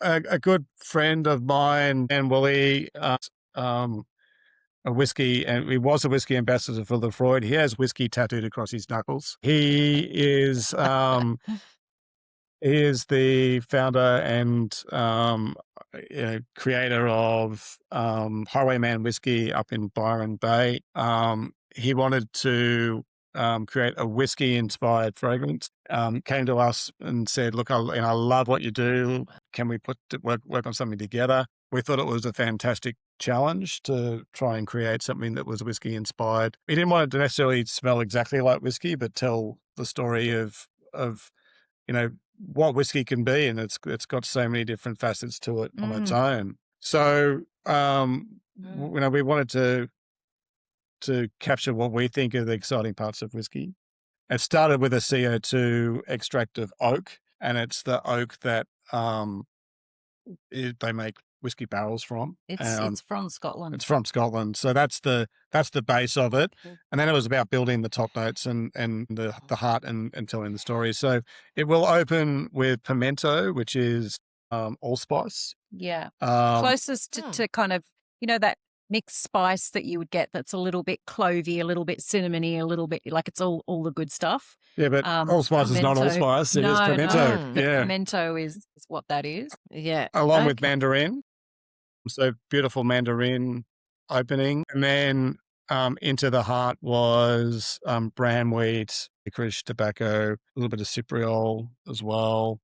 A good friend of mine, Dan Woolley, a whiskey, and he was a whiskey ambassador for Lefroy. He has whiskey tattooed across his knuckles. He is the founder and creator of Highwayman Whiskey up in Byron Bay. He wanted to create a whiskey-inspired fragrance. Came to us and said, "Look, I love what you do. Can we work on something together?" We thought it was a fantastic challenge to try and create something that was whiskey-inspired. We didn't want it to necessarily smell exactly like whiskey, but tell the story of what whiskey can be, and it's got so many different facets to it on its own. So we wanted to capture what we think are the exciting parts of whiskey. It started with a CO2 extract of oak, and it's the oak that they make whiskey barrels from. It's from Scotland. It's from Scotland, so that's the base of it. And then it was about building the top notes and the heart and telling the story. So it will open with pimento, which is allspice. Yeah, closest to kind of that mixed spice that you would get that's a little bit clovey, a little bit cinnamony, a little bit like it's all the good stuff. Yeah, but allspice is not allspice. It is pimento. No. Yeah, Pimento is what that is. Yeah. Along with mandarin. So beautiful mandarin opening. And then into the heart was bran wheat, licorice, tobacco, a little bit of cypriol as well.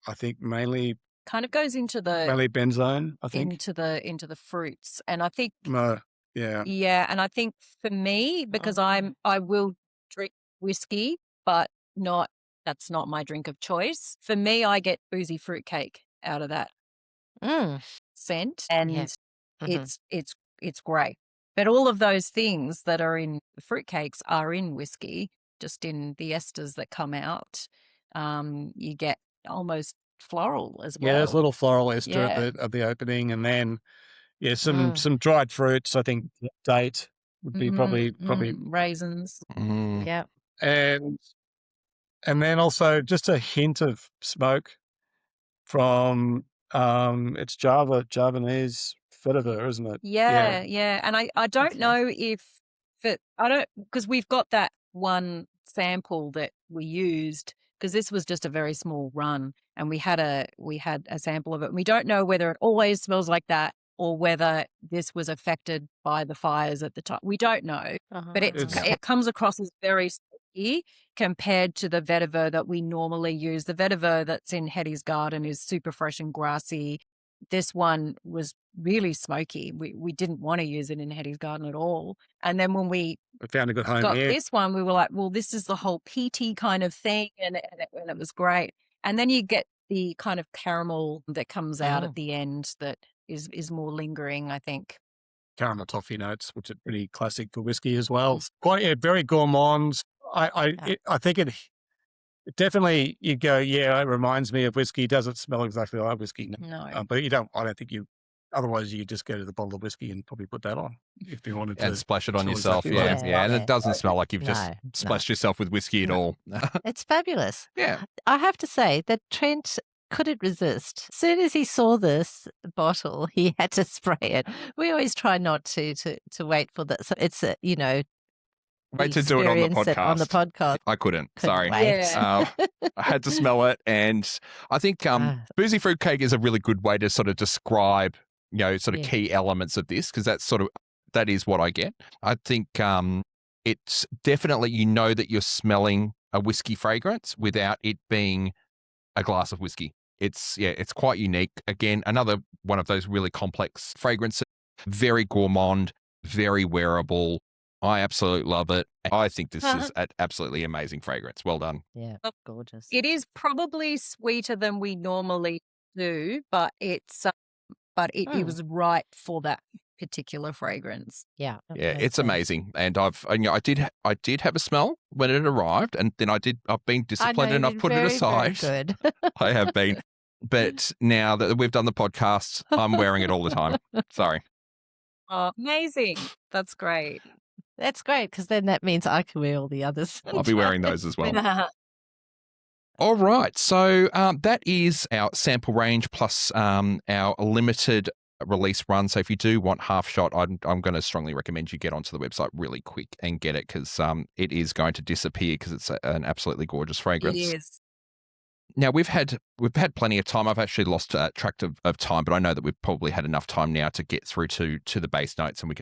I think mainly kind of goes into mainly benzoin, I think. into the fruits. And I think yeah. And I think for me, because I will drink whiskey, but that's not my drink of choice. For me, I get boozy fruitcake out of that scent, and it's great. But all of those things that are in the fruitcakes are in whiskey, just in the esters that come out. You get almost floral as well. Yeah, there's a little floral ester at the opening, and then some dried fruits. I think date would be probably raisins. Yeah, and then also just a hint of smoke from it's Javanese vetiver, isn't it? Yeah. And I don't know if because we've got that one sample that we used, because this was just a very small run, and we had a sample of it. And we don't know whether it always smells like that or whether this was affected by the fires at the time. We don't know, but it comes across as very smoky compared to the vetiver that we normally use. The vetiver that's in Hedi's garden is super fresh and grassy. This one was really smoky. We didn't want to use it in Hedi's garden at all. And then when we found a good home got here, this one, we were like, well, this is the whole peaty kind of thing, and it was great. And then you get the kind of caramel that comes out at the end that is more lingering, I think. Caramel toffee notes, which are pretty classic for whiskey as well. Quite very gourmand. I think it definitely, you go, it reminds me of whiskey. Doesn't smell exactly like whiskey. No. But I don't think otherwise you just go to the bottle of whiskey and probably put that on if you wanted to. And splash it on yourself. Exactly And it doesn't smell like you've just splashed yourself with whiskey at all. It's fabulous. Yeah. I have to say that Trent couldn't resist. As soon as he saw this bottle, he had to spray it. We always try not to wait for that. So it's, Wait to do it on the podcast. I couldn't. Sorry. Yeah. I had to smell it. And I think boozy fruitcake is a really good way to sort of describe, key elements of this, because that is what I get. I think it's definitely, that you're smelling a whiskey fragrance without it being a glass of whiskey. It's quite unique. Again, another one of those really complex fragrances, very gourmand, very wearable. I absolutely love it. I think this is an absolutely amazing fragrance. Well done. Yeah, gorgeous. It is probably sweeter than we normally do, but it was right for that particular fragrance. Yeah, it's amazing. And I did have a smell when it arrived, and then I've been disciplined and I've put it aside. Very good. I have been, but now that we've done the podcast, I'm wearing it all the time. Sorry. Oh, amazing! That's great. That's great, because then that means I can wear all the others. I'll be wearing those as well. All right. So that is our sample range plus our limited release run. So if you do want half shot, I'm going to strongly recommend you get onto the website really quick and get it, because it is going to disappear, because it's an absolutely gorgeous fragrance. It is. Now we've had plenty of time. I've actually lost track of time, but I know that we've probably had enough time now to get through to the base notes, and we can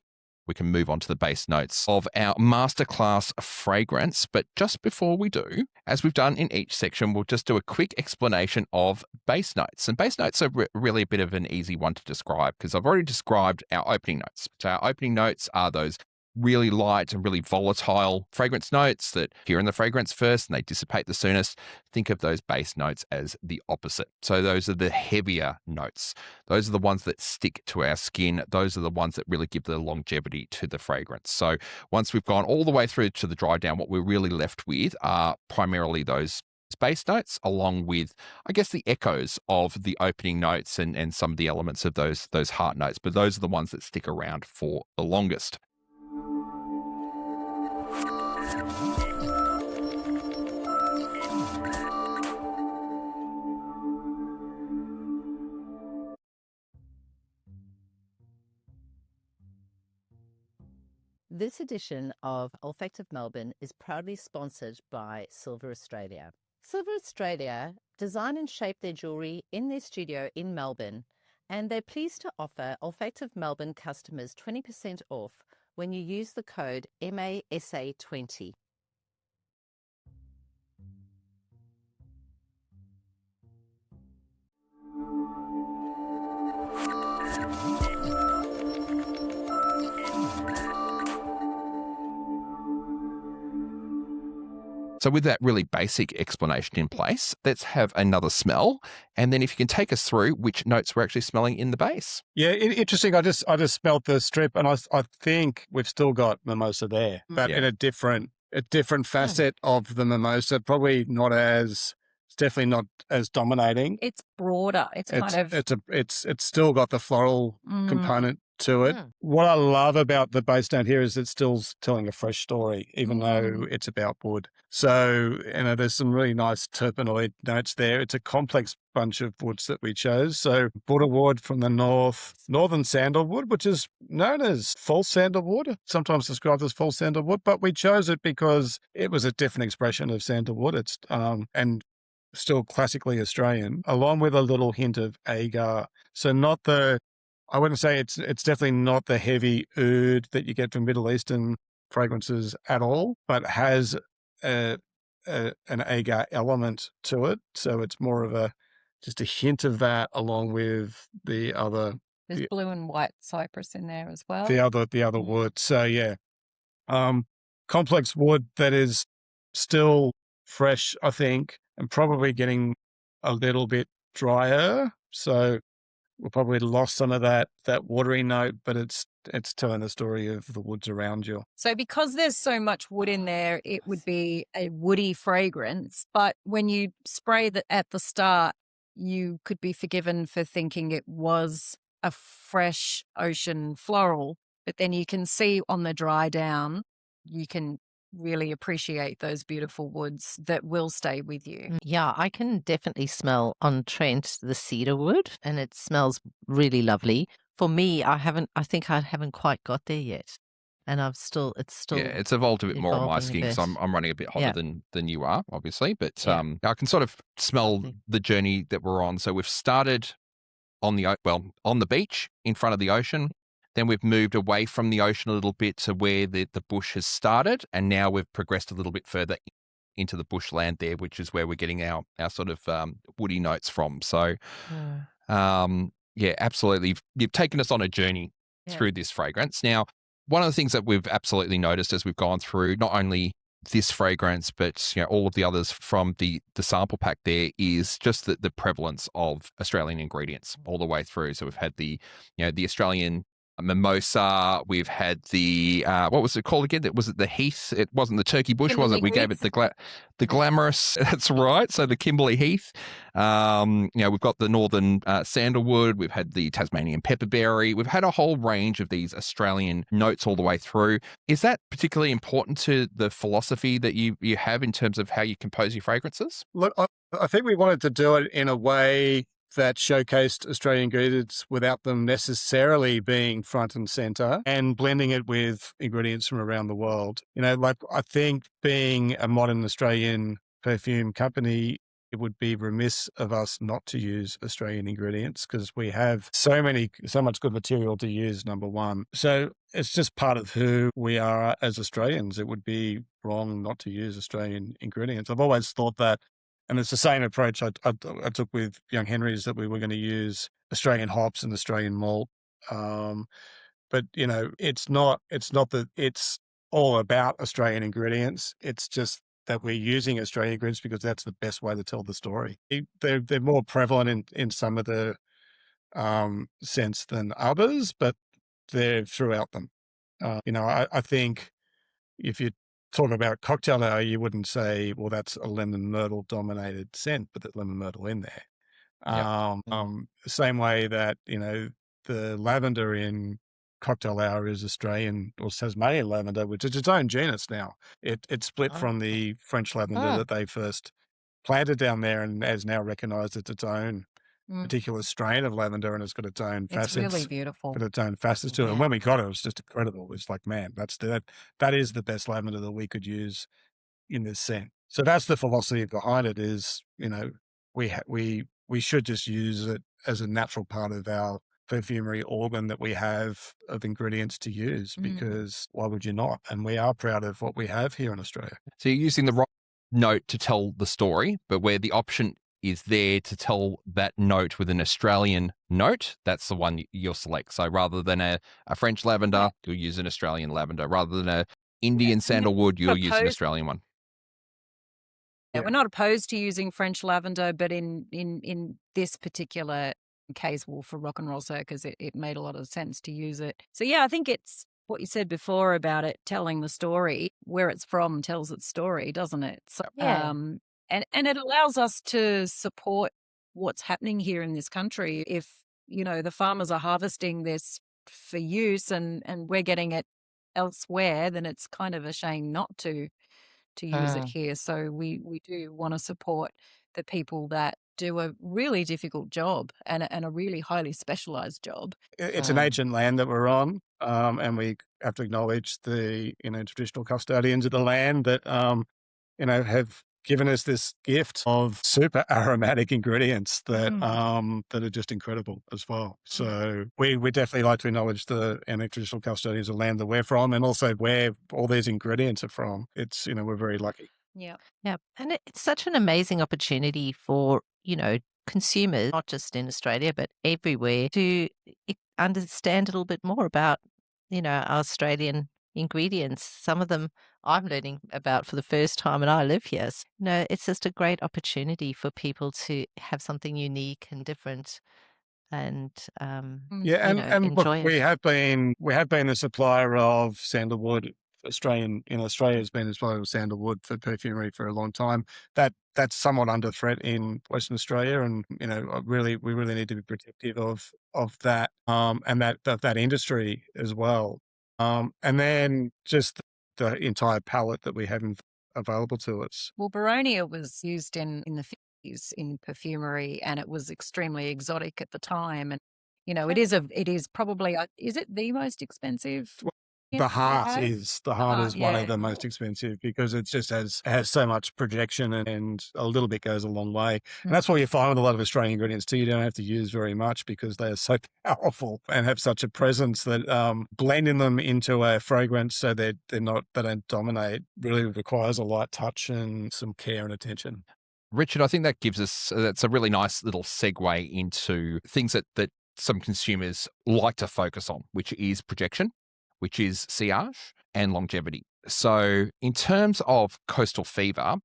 we can move on to the base notes of our masterclass fragrance. But just before we do, as we've done in each section, we'll just do a quick explanation of base notes. And base notes are really a bit of an easy one to describe because I've already described our opening notes. So our opening notes are those really light and really volatile fragrance notes that appear in the fragrance first and they dissipate the soonest. Think of those base notes as the opposite. So those are the heavier notes. Those are the ones that stick to our skin. Those are the ones that really give the longevity to the fragrance. So once we've gone all the way through to the dry down, what we're really left with are primarily those base notes, along with, I guess, the echoes of the opening notes and some of the elements of those heart notes. But those are the ones that stick around for the longest. This edition of Olfactive Melbourne is proudly sponsored by Silver Australia. Silver Australia design and shape their jewellery in their studio in Melbourne, and they're pleased to offer Olfactive Melbourne customers 20% off when you use the code MASA20. So with that really basic explanation in place, let's have another smell. And then if you can take us through which notes we're actually smelling in the base. Yeah, interesting. I just smelled the strip, and I think we've still got mimosa there, but in a different facet of the mimosa. Probably not as. It's definitely not as dominating. It's broader. It's still got the floral component to it. What I love about the base note here is it's still telling a fresh story, even though it's about wood. So, there's some really nice terpenoid notes there. It's a complex bunch of woods that we chose. So, wood from the northern sandalwood, which is known as false sandalwood, sometimes described as false sandalwood, but we chose it because it was a different expression of sandalwood. It's and still classically Australian, along with a little hint of agar. So I wouldn't say it's definitely not the heavy oud that you get from Middle Eastern fragrances at all, but has an agar element to it. So it's more of just a hint of that, along with the other. There's blue and white cypress in there as well. The other wood. So yeah, complex wood that is still fresh, I think, and probably getting a little bit drier. So we probably lost some of that watery note, but it's telling the story of the woods around you. So because there's so much wood in there, it would be a woody fragrance. But when you spray that at the start, you could be forgiven for thinking it was a fresh ocean floral. But then you can see on the dry down, you can really appreciate those beautiful woods that will stay with you. Yeah, I can definitely smell on Trent the cedar wood, and it smells really lovely. For me, I think I haven't quite got there yet, and it's still. Yeah, it's evolved a bit more on my evolving a skin because bit. I'm running a bit hotter than you are, obviously. But I can sort of smell the journey that we're on. So we've started on the beach in front of the ocean. Then we've moved away from the ocean a little bit to where the bush has started. And now we've progressed a little bit further into the bushland there, which is where we're getting our sort of woody notes from. So, absolutely. You've taken us on a journey through this fragrance. Now, one of the things that we've absolutely noticed as we've gone through not only this fragrance, but all of the others from the sample pack there is just the prevalence of Australian ingredients all the way through. So we've had the Australian mimosa. We've had the what was it called again? Was it the Heath? It wasn't the Turkey Bush, was it? We gave it the glamorous. That's right. So the Kimberley Heath. We've got the northern sandalwood. We've had the Tasmanian pepperberry. We've had a whole range of these Australian notes all the way through. Is that particularly important to the philosophy that you have in terms of how you compose your fragrances? Look, I think we wanted to do it in a way that showcased Australian ingredients without them necessarily being front and center, and blending it with ingredients from around the world. I think being a modern Australian perfume company, it would be remiss of us not to use Australian ingredients because we have so much good material to use, number one. So it's just part of who we are as Australians. It would be wrong not to use Australian ingredients. I've always thought that, and it's the same approach I took with Young Henry's, that we were going to use Australian hops and Australian malt. But it's not that it's all about Australian ingredients. It's just that we're using Australian ingredients because that's the best way to tell the story. They're more prevalent in some of the scents than others, but they're throughout them. I think if you talk about cocktail hour, you wouldn't say, well, that's a lemon myrtle dominated scent, but there's lemon myrtle in there. Yep. Same way that, the lavender in cocktail hour is Australian or Tasmanian lavender, which is its own genus now. It split from the French lavender that they first planted down there and has now recognized it's its own particular strain of lavender, and it's got its own facets. It's really beautiful. Got its own facets to it. And when we got it, it was just incredible. It's like, man, that is the best lavender that we could use in this scent. So that's the philosophy behind it. Is we should just use it as a natural part of our perfumery organ that we have of ingredients to use, because why would you not? And we are proud of what we have here in Australia. So you're using the right note to tell the story, but where the option is there to tell that note with an Australian note, that's the one you'll select. So rather than a French lavender, you'll use an Australian lavender. Rather than a Indian sandalwood, you'll use an Australian one. Yeah, we're not opposed to using French lavender, but in this particular case, well, for Rock and Roll Circus, it made a lot of sense to use it. So yeah, I think it's what you said before about it telling the story. Where it's from tells its story, doesn't it? So, and it allows us to support what's happening here in this country. If, the farmers are harvesting this for use and we're getting it elsewhere, then it's kind of a shame not to use it here. So we do want to support the people that do a really difficult job and a really highly specialized job. It's an ancient land that we're on, and we have to acknowledge the traditional custodians of the land that have given us this gift of super aromatic ingredients that are just incredible as well. So we definitely like to acknowledge the traditional custodians of the land that we're from, and also where all these ingredients are from. It's we're very lucky. Yeah. And it's such an amazing opportunity for, consumers, not just in Australia, but everywhere, to understand a little bit more about, our Australian ingredients. Some of them I'm learning about for the first time, and I live here. So, it's just a great opportunity for people to have something unique and different, and and look, enjoy it. we have been a supplier of sandalwood. Australia has been a supplier of sandalwood for perfumery for a long time. That's somewhat under threat in Western Australia, and we really need to be protective of that and that industry as well. And then just the entire palette that we have available to us. Well, boronia was used in the 50s in perfumery, and it was extremely exotic at the time. And it is probably is it the most expensive? The Hart is one of the most expensive, because it just has so much projection, and a little bit goes a long way. And that's what you find with a lot of Australian ingredients too. You don't have to use very much because they are so powerful and have such a presence that blending them into a fragrance so they don't dominate really requires a light touch and some care and attention. Richard, I think that's a really nice little segue into things that some consumers like to focus on, which is projection, which is sillage, and longevity. So in terms of coastal fever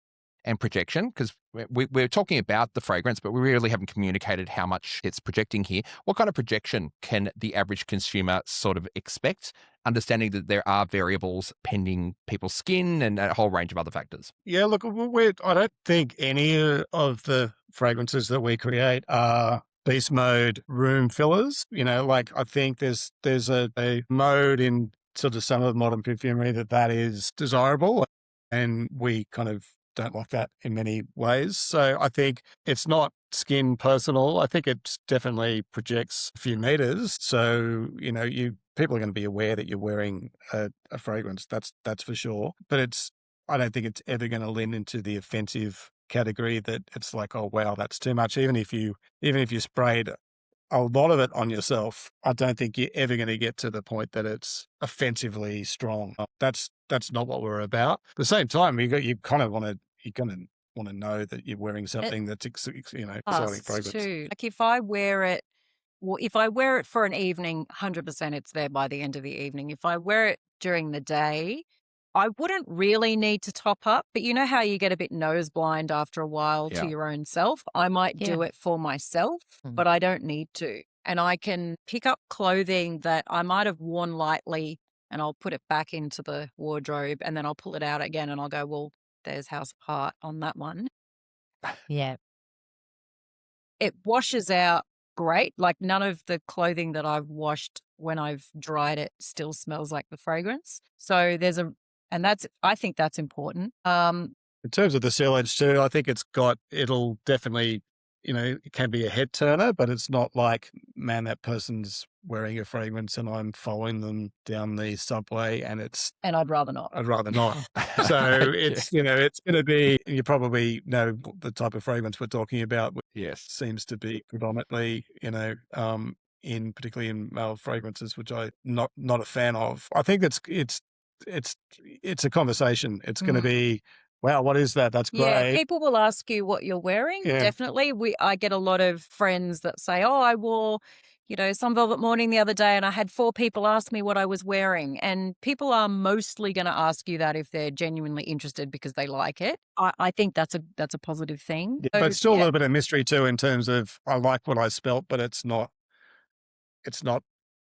and projection, because we're talking about the fragrance, but we really haven't communicated how much it's projecting here. What kind of projection can the average consumer sort of expect, understanding that there are variables pending people's skin and a whole range of other factors? Yeah, look, I don't think any of the fragrances that we create are beast mode room fillers. I think there's a mode in sort of some of modern perfumery that is desirable, and we kind of don't like that in many ways. So I think it's not skin personal. I think it definitely projects a few meters. So, people are going to be aware that you're wearing a fragrance. That's for sure. But I don't think it's ever going to lean into the offensive category that it's like, oh wow, that's too much. Even if you sprayed a lot of it on yourself, I don't think you're ever going to get to the point that it's offensively strong. That's not what we're about. At the same time, you kind of want to know that you're wearing something that's exciting fragrance too. Like if I wear it, well, if I wear it for an evening, 100% it's there by the end of the evening. If I wear it during the day, I wouldn't really need to top up, but you know how you get a bit nose blind after a while to your own self? I might do it for myself, but I don't need to. And I can pick up clothing that I might have worn lightly and I'll put it back into the wardrobe and then I'll pull it out again and I'll go, well, there's House of Hart on that one. Yeah. It washes out great. Like none of the clothing that I've washed when I've dried it still smells like the fragrance. So I think that's important. In terms of the sealage too, I think it'll definitely, it can be a head turner, but it's not like, man, that person's wearing a fragrance and I'm following them down the subway and I'd rather not. So it's going to be, you probably know the type of fragrance we're talking about. Yes. Seems to be predominantly, particularly in male fragrances, which I'm not a fan of. I think it's a conversation. It's going to be, wow, what is that? That's great. Yeah, people will ask you what you're wearing. Yeah. Definitely. I get a lot of friends that say, oh, I wore, Sun Velvet Morning the other day and I had 4 people ask me what I was wearing. And people are mostly going to ask you that if they're genuinely interested because they like it. I think that's a positive thing. Yeah, but still a little bit of mystery too in terms of I like what I smelt, but it's not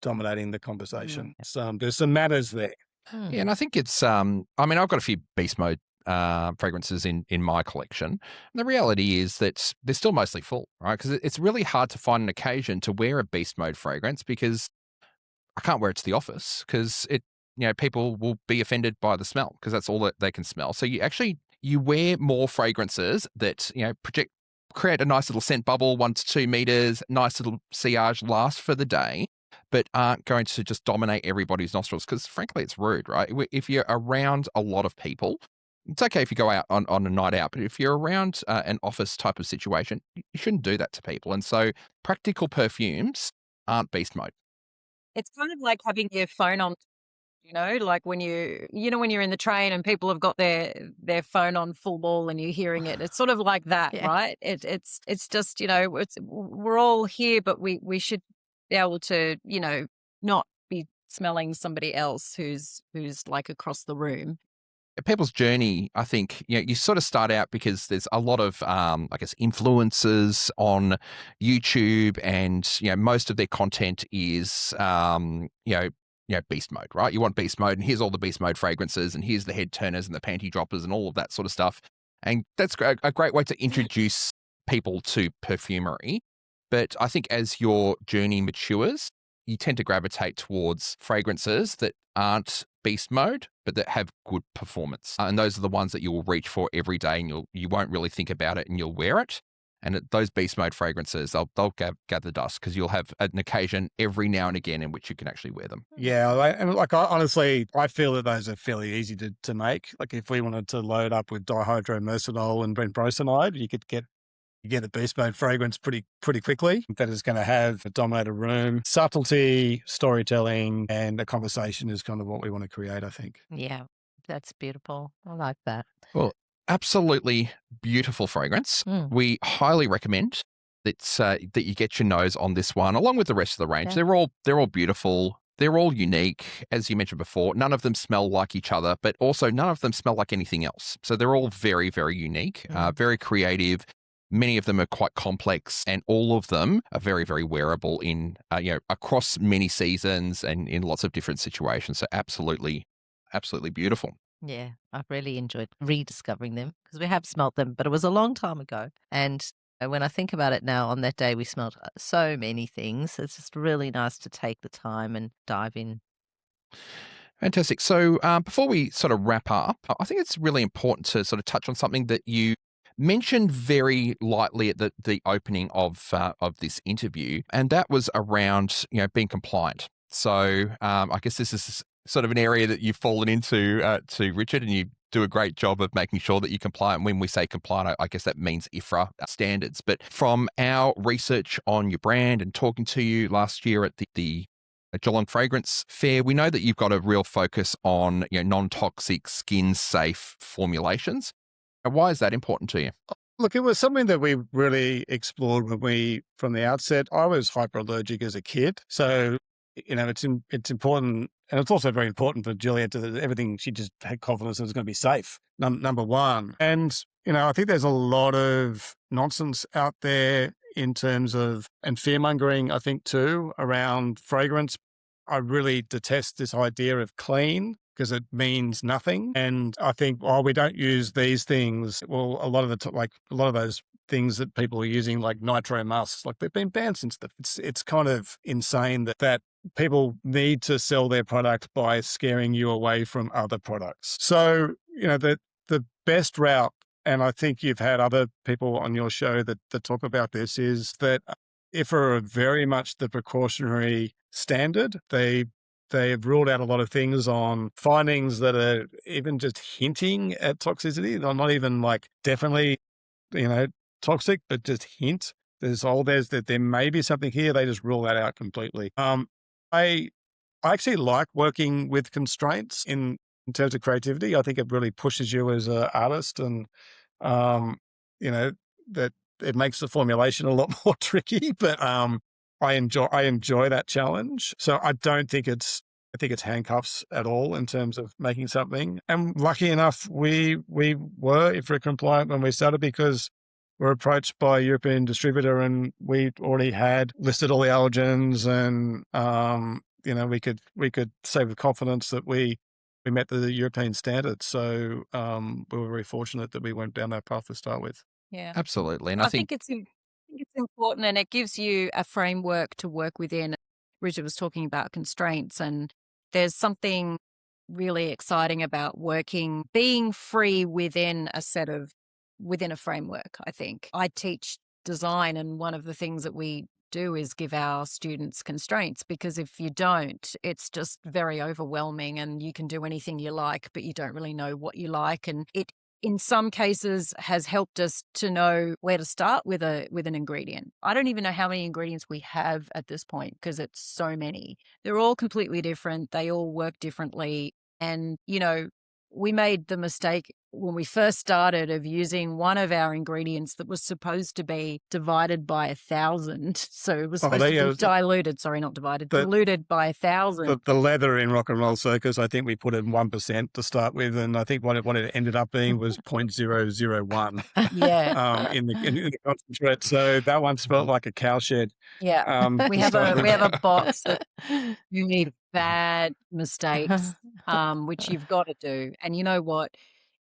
dominating the conversation. There's some manners there. Yeah, and I think it's, I've got a few beast mode fragrances in my collection. The reality is that they're still mostly full, right? Because it's really hard to find an occasion to wear a beast mode fragrance because I can't wear it to the office because people will be offended by the smell because that's all that they can smell. So you wear more fragrances that, create a nice little scent bubble, 1 to 2 meters, nice little sillage, last for the day, but aren't going to just dominate everybody's nostrils because frankly, it's rude, right? If you're around a lot of people, it's okay if you go out on a night out, but if you're around an office type of situation, you shouldn't do that to people. And so practical perfumes aren't beast mode. It's kind of like having your phone on, like when when you're in the train and people have got their phone on full ball and you're hearing it. It's sort of like that, right? It's just, we're all here, but we should be able to, not be smelling somebody else who's like across the room. People's journey, I think, you sort of start out because there's a lot of, influencers on YouTube and, most of their content is, beast mode, right? You want beast mode and here's all the beast mode fragrances and here's the head turners and the panty droppers and all of that sort of stuff. And that's a great way to introduce people to perfumery. But I think as your journey matures, you tend to gravitate towards fragrances that aren't beast mode, but that have good performance. And those are the ones that you will reach for every day and you won't really think about it and you'll wear it. And those beast mode fragrances, they'll gather dust because you'll have an occasion every now and again in which you can actually wear them. Yeah, honestly, I feel that those are fairly easy to make. Like if we wanted to load up with dihydromercenol and brentbrosinide, you get a beast mode fragrance pretty quickly that is going to have a dominated room. Subtlety, storytelling, and a conversation is kind of what we want to create, I think. Yeah, that's beautiful. I like that. Well, absolutely beautiful fragrance. We highly recommend that you get your nose on this one, along with the rest of the range. Yeah. They're all beautiful. They're all unique. As you mentioned before, none of them smell like each other, but also none of them smell like anything else. So they're all very, very unique, very creative. Many of them are quite complex and all of them are very, very wearable in, across many seasons and in lots of different situations. So absolutely, absolutely beautiful. Yeah, I've really enjoyed rediscovering them because we have smelt them, but it was a long time ago. And when I think about it now, on that day, we smelt so many things. It's just really nice to take the time and dive in. Fantastic. So before we sort of wrap up, I think it's really important to sort of touch on something that you mentioned very lightly at the opening of this interview, and that was around being compliant. So I guess this is sort of an area that you've fallen into, to Richard, and you do a great job of making sure that you comply. And when we say compliant, I guess that means IFRA standards. But from our research on your brand and talking to you last year at the Geelong Fragrance Fair, we know that you've got a real focus on non-toxic, skin-safe formulations. Why is that important to you? Look, it was something that we really explored from the outset. I was hyperallergic as a kid. So, it's important. And it's also very important for Juliette that everything, she just had confidence it was going to be safe, number one. And, I think there's a lot of nonsense out there in terms of, and fear-mongering, I think, too, around fragrance. I really detest this idea of clean because it means nothing. And I think, we don't use these things. Well, a lot of those things that people are using, like nitro masks, like they've been banned since it's kind of insane that people need to sell their product by scaring you away from other products. So, the best route, and I think you've had other people on your show that talk about this, is that IFRA are very much the precautionary standard. They have ruled out a lot of things on findings that are even just hinting at toxicity. They're not even like definitely, toxic, but just hint. There's that there may be something here. They just rule that out completely. I actually like working with constraints in terms of creativity. I think it really pushes you as an artist, and that it makes the formulation a lot more tricky. But I enjoy that challenge. So I think it's handcuffs at all in terms of making something. And lucky enough, we were IFRA compliant when we started because we're approached by a European distributor and we already had listed all the allergens, and we could say with confidence that we met the European standards. So we were very fortunate that we went down that path to start with. Yeah, absolutely. And I think it's important, and it gives you a framework to work within. Richard was talking about constraints, and there's something really exciting about being free within a framework. I think I teach design, and one of the things that we do is give our students constraints, because if you don't, it's just very overwhelming and you can do anything you like, but you don't really know what you like. And it, in some cases, has helped us to know where to start with an ingredient. I don't even know how many ingredients we have at this point because it's so many. They're all completely different. They all work differently. And, we made the mistake when we first started of using one of our ingredients that was supposed to be divided by 1,000. So it was supposed to be diluted. Sorry, not divided, diluted by 1,000. The leather in Rock and Roll Circus, I think we put in 1% to start with. And I think what it ended up being was 0.001 in the concentrate. So that one smelled like a cowshed. Yeah. We have a box that you need bad mistakes, which you've got to do. And you know what?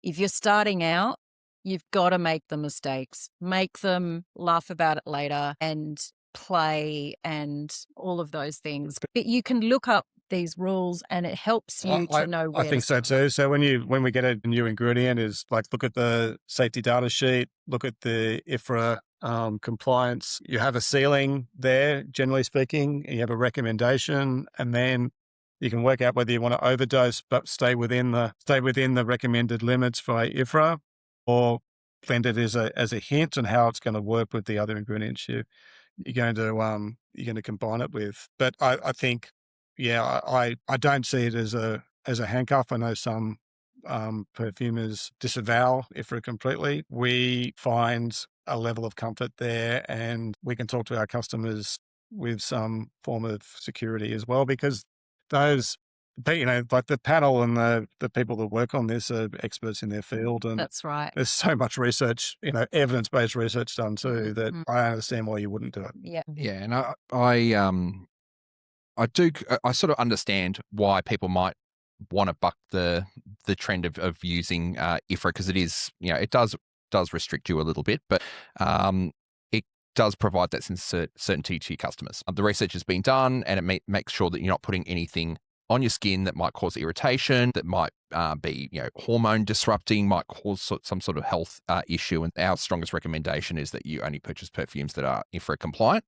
If you're starting out, you've got to make the mistakes, make them, laugh about it later, and play and all of those things. But you can look up these rules and it helps you to know where I think so too. So when we get a new ingredient, is like look at the safety data sheet, look at the IFRA compliance. You have a ceiling there, generally speaking, and you have a recommendation, and then you can work out whether you want to overdose but stay within the recommended limits for IFRA, or blend it as a hint and how it's going to work with the other ingredients you're going to combine it with. But I think, I don't see it as a handcuff. I know some perfumers disavow IFRA completely. We find a level of comfort there, and we can talk to our customers with some form of security as well, because those, like the panel and the people that work on this are experts in their field. And that's right. There's so much research, evidence-based research done too, that I understand why you wouldn't do it. Yeah. Yeah. And I sort of understand why people might want to buck the trend of using IFRA, because it is, it does restrict you a little bit, but it does provide that certainty to your customers. The research has been done, and it makes sure that you're not putting anything on your skin that might cause irritation, that might be hormone disrupting, might cause some sort of health issue. And our strongest recommendation is that you only purchase perfumes that are IFRA compliant,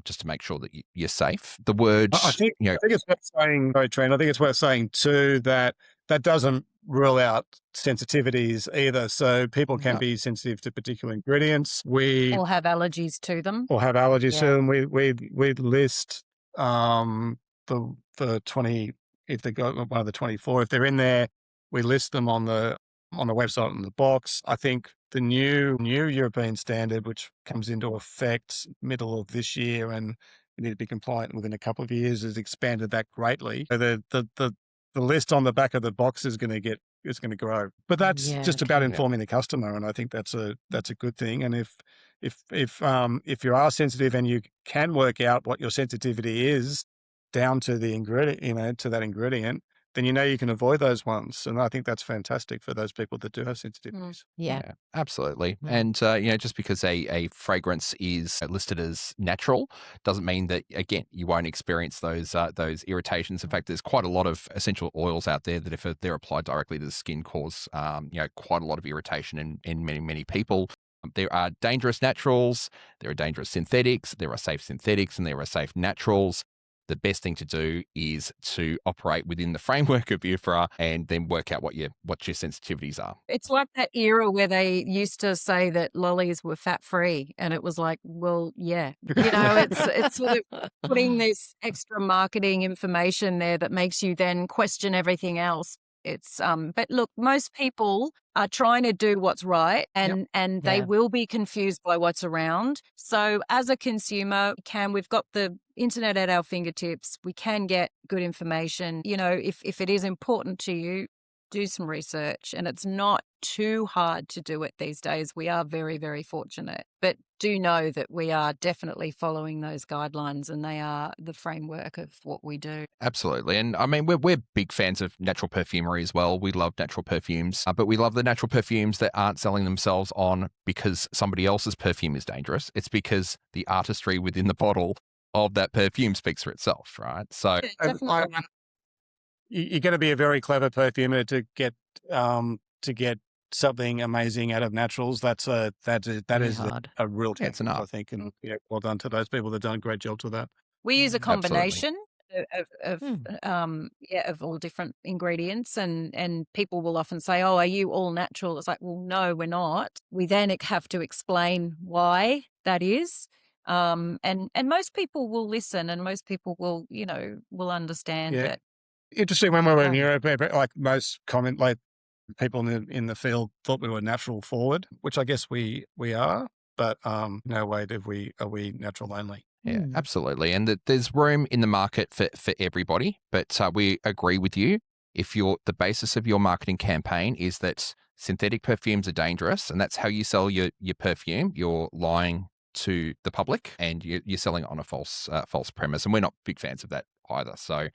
just to make sure that you're safe. The word, I think it's worth saying, sorry, Trent, I think it's worth saying too that that doesn't rule out sensitivities either. So people can No. be sensitive to particular ingredients. We Or have allergies to them. or have allergies to Yeah. them. We list the 20, if they got one of the 24, if they're in there, we list them on the website in the box. I think the new European standard, which comes into effect middle of this year, and we need to be compliant within a couple of years, has expanded that greatly. So the list on the back of the box is going to grow. But that's just about informing the customer, and I think that's a good thing. And if you are sensitive and you can work out what your sensitivity is down to the ingredient, to that ingredient, then you can avoid those ones. And I think that's fantastic for those people that do have sensitivities. Yeah. Absolutely. Mm. And, just because a fragrance is listed as natural doesn't mean that, again, you won't experience those irritations. In fact, there's quite a lot of essential oils out there that if they're applied directly to the skin cause, quite a lot of irritation in many, many people. There are dangerous naturals, there are dangerous synthetics, there are safe synthetics, and there are safe naturals. The best thing to do is to operate within the framework of IFRA and then work out what your sensitivities are. It's like that era where they used to say that lollies were fat free, and it was like, well, yeah, it's sort of putting this extra marketing information there that makes you then question everything else. It's but look, most people are trying to do what's right, and they will be confused by what's around. So as a consumer, we've got the internet at our fingertips. We can get good information. If it is important to you, do some research, and it's not too hard to do it these days. We are very, very fortunate, but do know that we are definitely following those guidelines, and they are the framework of what we do. Absolutely. And I mean, we're big fans of natural perfumery as well. We love natural perfumes, but we love the natural perfumes that aren't selling themselves on because somebody else's perfume is dangerous. It's because the artistry within the bottle of that perfume speaks for itself, right? So you're going to be a very clever perfumer to get something amazing out of naturals. That is hard. a real chance, enough. I think. And well done to those people that have done great jobs with that. We use a combination Absolutely. of all different ingredients, and people will often say, "Oh, are you all natural?" It's like, well, no, we're not. We then have to explain why that is. And most people will listen, and most people will understand that. Interesting. When we were in Europe, like most people in the field thought we were natural forward, which I guess we are, but no way are we natural only. Yeah, absolutely. And that there's room in the market for everybody, but we agree with you. If the basis of your marketing campaign is that synthetic perfumes are dangerous and that's how you sell your perfume, you're lying to the public and you're selling it on a false premise. And we're not big fans of that either. So,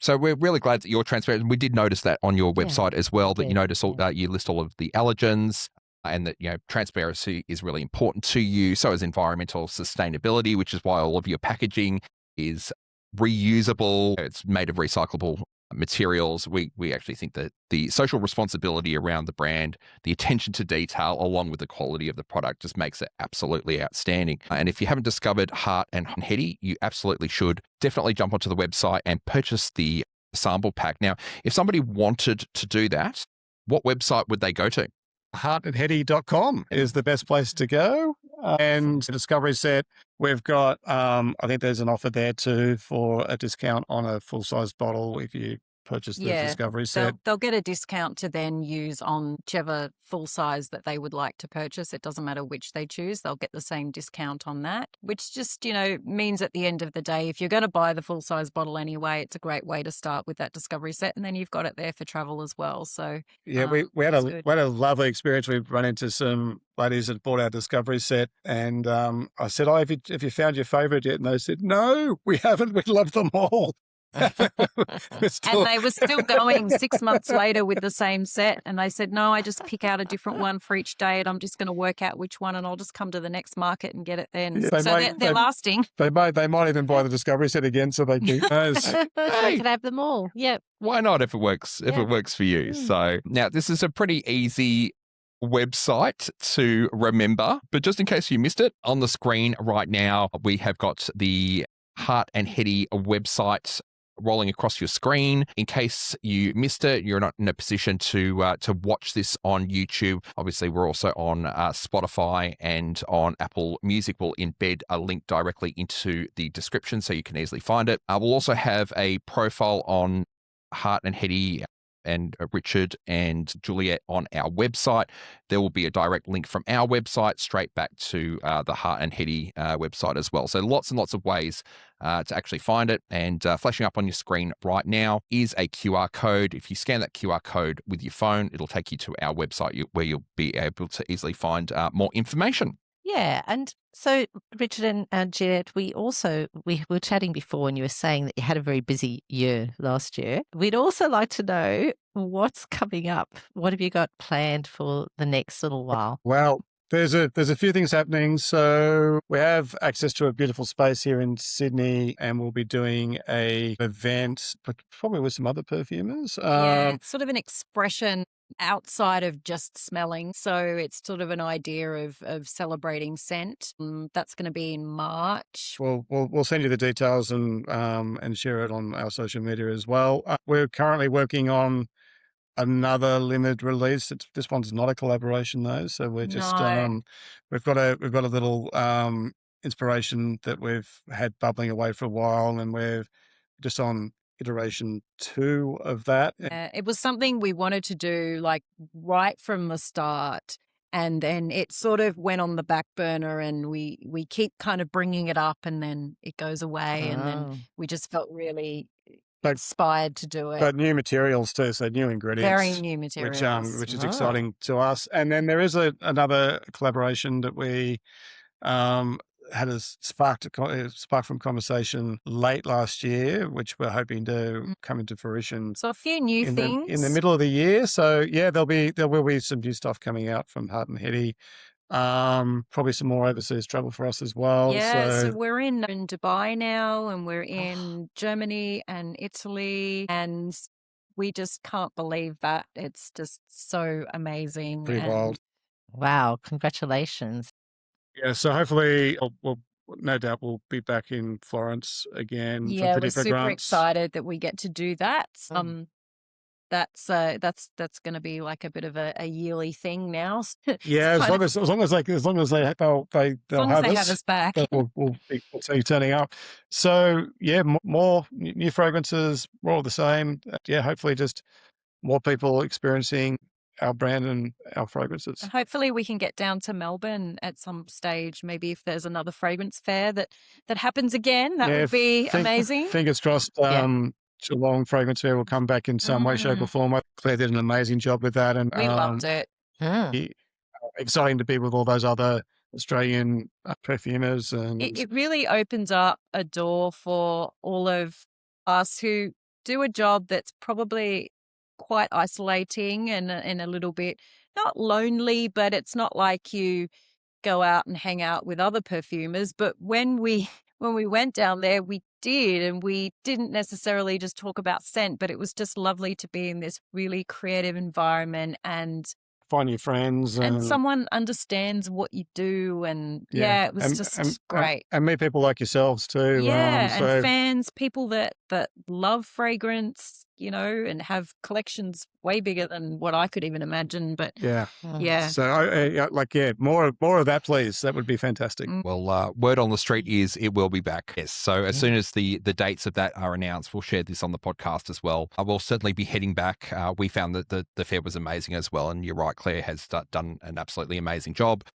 so we're really glad that you're transparent. We did notice that on your website as well, that you notice you list all of the allergens, and that transparency is really important to you. So is environmental sustainability, which is why all of your packaging is reusable. It's made of recyclable materials. We actually think that the social responsibility around the brand, the attention to detail, along with the quality of the product, just makes it absolutely outstanding. And if you haven't discovered Hart Hedi, you absolutely should. Definitely jump onto the website and purchase the sample pack. Now, if somebody wanted to do that, what website would they go to? Harthedi.com is the best place to go. And the Discovery set, we've got, I think there's an offer there too for a discount on a full-size bottle if you purchase the Discovery set. They'll get a discount to then use on whichever full size that they would like to purchase. It doesn't matter which they choose. They'll get the same discount on that, which just, means at the end of the day, if you're going to buy the full-size bottle anyway, it's a great way to start with that Discovery set, and then you've got it there for travel as well. So yeah, we had a lovely experience. We've run into some ladies that bought our Discovery set, and I said, "Oh, have you found your favourite yet?" And they said, "No, we haven't. We love them all." And they were still going 6 months later with the same set, and they said, "No, I just pick out a different one for each day, and I'm just going to work out which one, and I'll just come to the next market and get it then." Yeah, they're lasting. They might even buy the Discovery set again, so they keep those. So they could have them all. Yep. Why not if it works? If it works for you. So now this is a pretty easy website to remember, but just in case you missed it, on the screen right now we have got the Hart Hedi website rolling across your screen. In case you missed it, you're not in a position to watch this on YouTube. Obviously, we're also on Spotify and on Apple Music. We'll embed a link directly into the description so you can easily find it. We'll also have a profile on Hart and Hedi and Richard and Juliette on our website. There will be a direct link from our website straight back to the Hart and Hedi website as well. So lots and lots of ways to actually find it. And flashing up on your screen right now is a QR code. If you scan that QR code with your phone, it'll take you to our website where you'll be able to easily find more information. Yeah. And so, Richard and Juliette, we were chatting before and you were saying that you had a very busy year last year. We'd also like to know what's coming up. What have you got planned for the next little while? Well, there's a few things happening. So we have access to a beautiful space here in Sydney, and we'll be doing a event, but probably with some other perfumers. Yeah, it's sort of an expression outside of just smelling. So it's sort of an idea of celebrating scent. That's going to be in March. We'll send you the details and share it on our social media as well. We're currently working on another limited release. This one's not a collaboration though, so we're just we've got a little inspiration that we've had bubbling away for a while, and we're just on iteration 2 of that. It was something we wanted to do like right from the start, and then it sort of went on the back burner, and we keep kind of bringing it up, and then it goes away, and then we just felt really inspired to do it. But new materials too, so new ingredients. Very new materials. Which is exciting to us. And then there is another collaboration that we had a spark from conversation late last year, which we're hoping to come into fruition. So a few new things in the middle of the year. So yeah, there will be some new stuff coming out from Hart and Hedi. Probably some more overseas travel for us as well. Yeah, so we're in Dubai now, and we're in Germany and Italy, and we just can't believe that. It's just so amazing. Pretty wild. Wow, congratulations. Yeah, so hopefully no doubt we'll be back in Florence again. Yeah, for we're super grants. excited that we get to do that. That's going to be like a bit of a yearly thing now. Yeah, as long as they have us back, we'll see you turning up. So yeah, more new fragrances, more of the same. Yeah, hopefully just more people experiencing our brand and our fragrances. And hopefully we can get down to Melbourne at some stage. Maybe if there's another fragrance fair that happens again, that would be amazing. Fingers crossed. Geelong Fragrance Fair will come back in some way, shape or form. Claire did an amazing job with that. And we loved it. Exciting to be with all those other Australian perfumers. And it really opens up a door for all of us who do a job that's probably quite isolating and a little bit, not lonely, but it's not like you go out and hang out with other perfumers. But when we went down there, we did, and we didn't necessarily just talk about scent, but it was just lovely to be in this really creative environment and find your friends, and someone understands what you do, and it was just great. And meet people like yourselves too. And fans, people that love fragrance, and have collections way bigger than what I could even imagine. But yeah. So more of that, please. That would be fantastic. Well, word on the street is it will be back. Yes. So as soon as the dates of that are announced, we'll share this on the podcast as well. I will certainly be heading back. We found that the fair was amazing as well, and you're right, Claire has done an absolutely amazing job.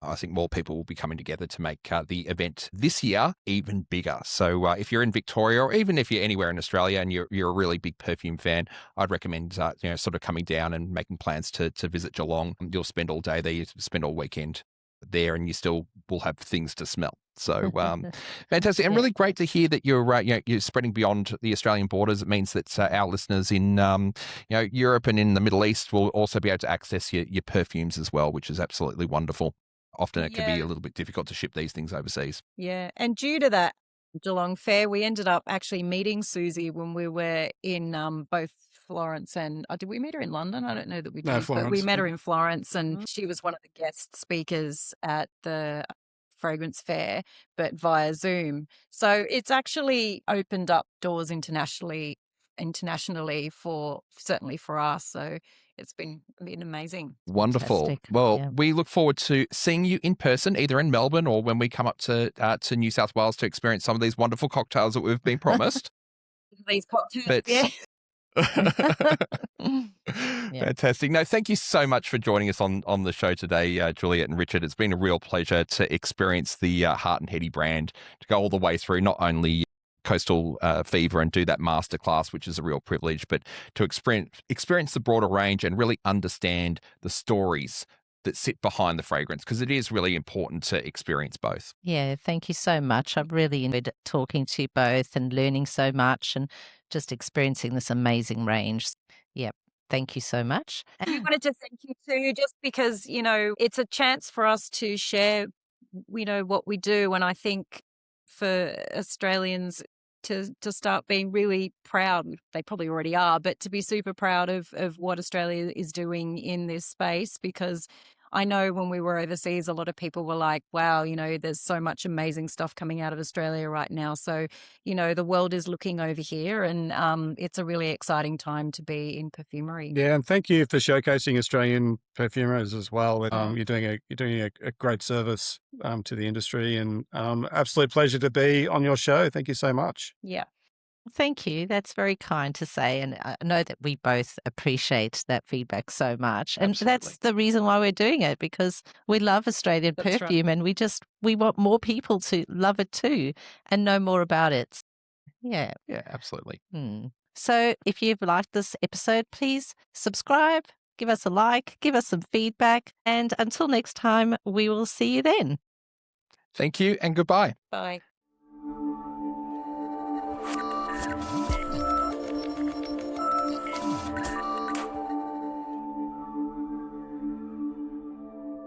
I think more people will be coming together to make the event this year even bigger. So if you're in Victoria, or even if you're anywhere in Australia and you're a really big perfume fan, I'd recommend sort of coming down and making plans to visit Geelong. You'll spend all day there, you spend all weekend there, and you still will have things to smell. So fantastic, and really great to hear that you're spreading beyond the Australian borders. It means that our listeners in Europe and in the Middle East will also be able to access your perfumes as well, which is absolutely wonderful. Often it can be a little bit difficult to ship these things overseas. Yeah. And due to that Geelong Fair, we ended up actually meeting Susie when we were in both Florence and did we meet her in London? I don't know that we did, but we met her in Florence, and she was one of the guest speakers at the fragrance fair, but via Zoom. So it's actually opened up doors internationally for certainly for us. So it's been amazing. Wonderful. Fantastic. Well, Yeah. we look forward to seeing you in person, either in Melbourne or when we come up to New South Wales to experience some of these wonderful cocktails that we've been promised. These cocktails, But yeah. Fantastic. No, thank you so much for joining us on the show today, Juliette and Richard. It's been a real pleasure to experience the Hart Hedi brand, to go all the way through not only Coastal Fever and do that masterclass, which is a real privilege, but to experience the broader range and really understand the stories that sit behind the fragrance, because it is really important to experience both. Yeah, thank you so much. I've really enjoyed talking to you both and learning so much and just experiencing this amazing range. Yeah, thank you so much. We wanted to thank you too, just because, it's a chance for us to share, what we do. And I think for Australians to start being really proud, they probably already are, but to be super proud of what Australia is doing in this space, because I know when we were overseas, a lot of people were like, wow, there's so much amazing stuff coming out of Australia right now. So, the world is looking over here, and it's a really exciting time to be in perfumery. Yeah, and thank you for showcasing Australian perfumers as well. You're doing a great service to the industry, and absolute pleasure to be on your show. Thank you so much. Yeah. Thank you. That's very kind to say. And I know that we both appreciate that feedback so much. And that's the reason why we're doing it, because we love Australian perfume, and we want more people to love it too and know more about it. Yeah. Yeah, absolutely. So if you've liked this episode, please subscribe, give us a like, give us some feedback. And until next time, we will see you then. Thank you and goodbye. Bye.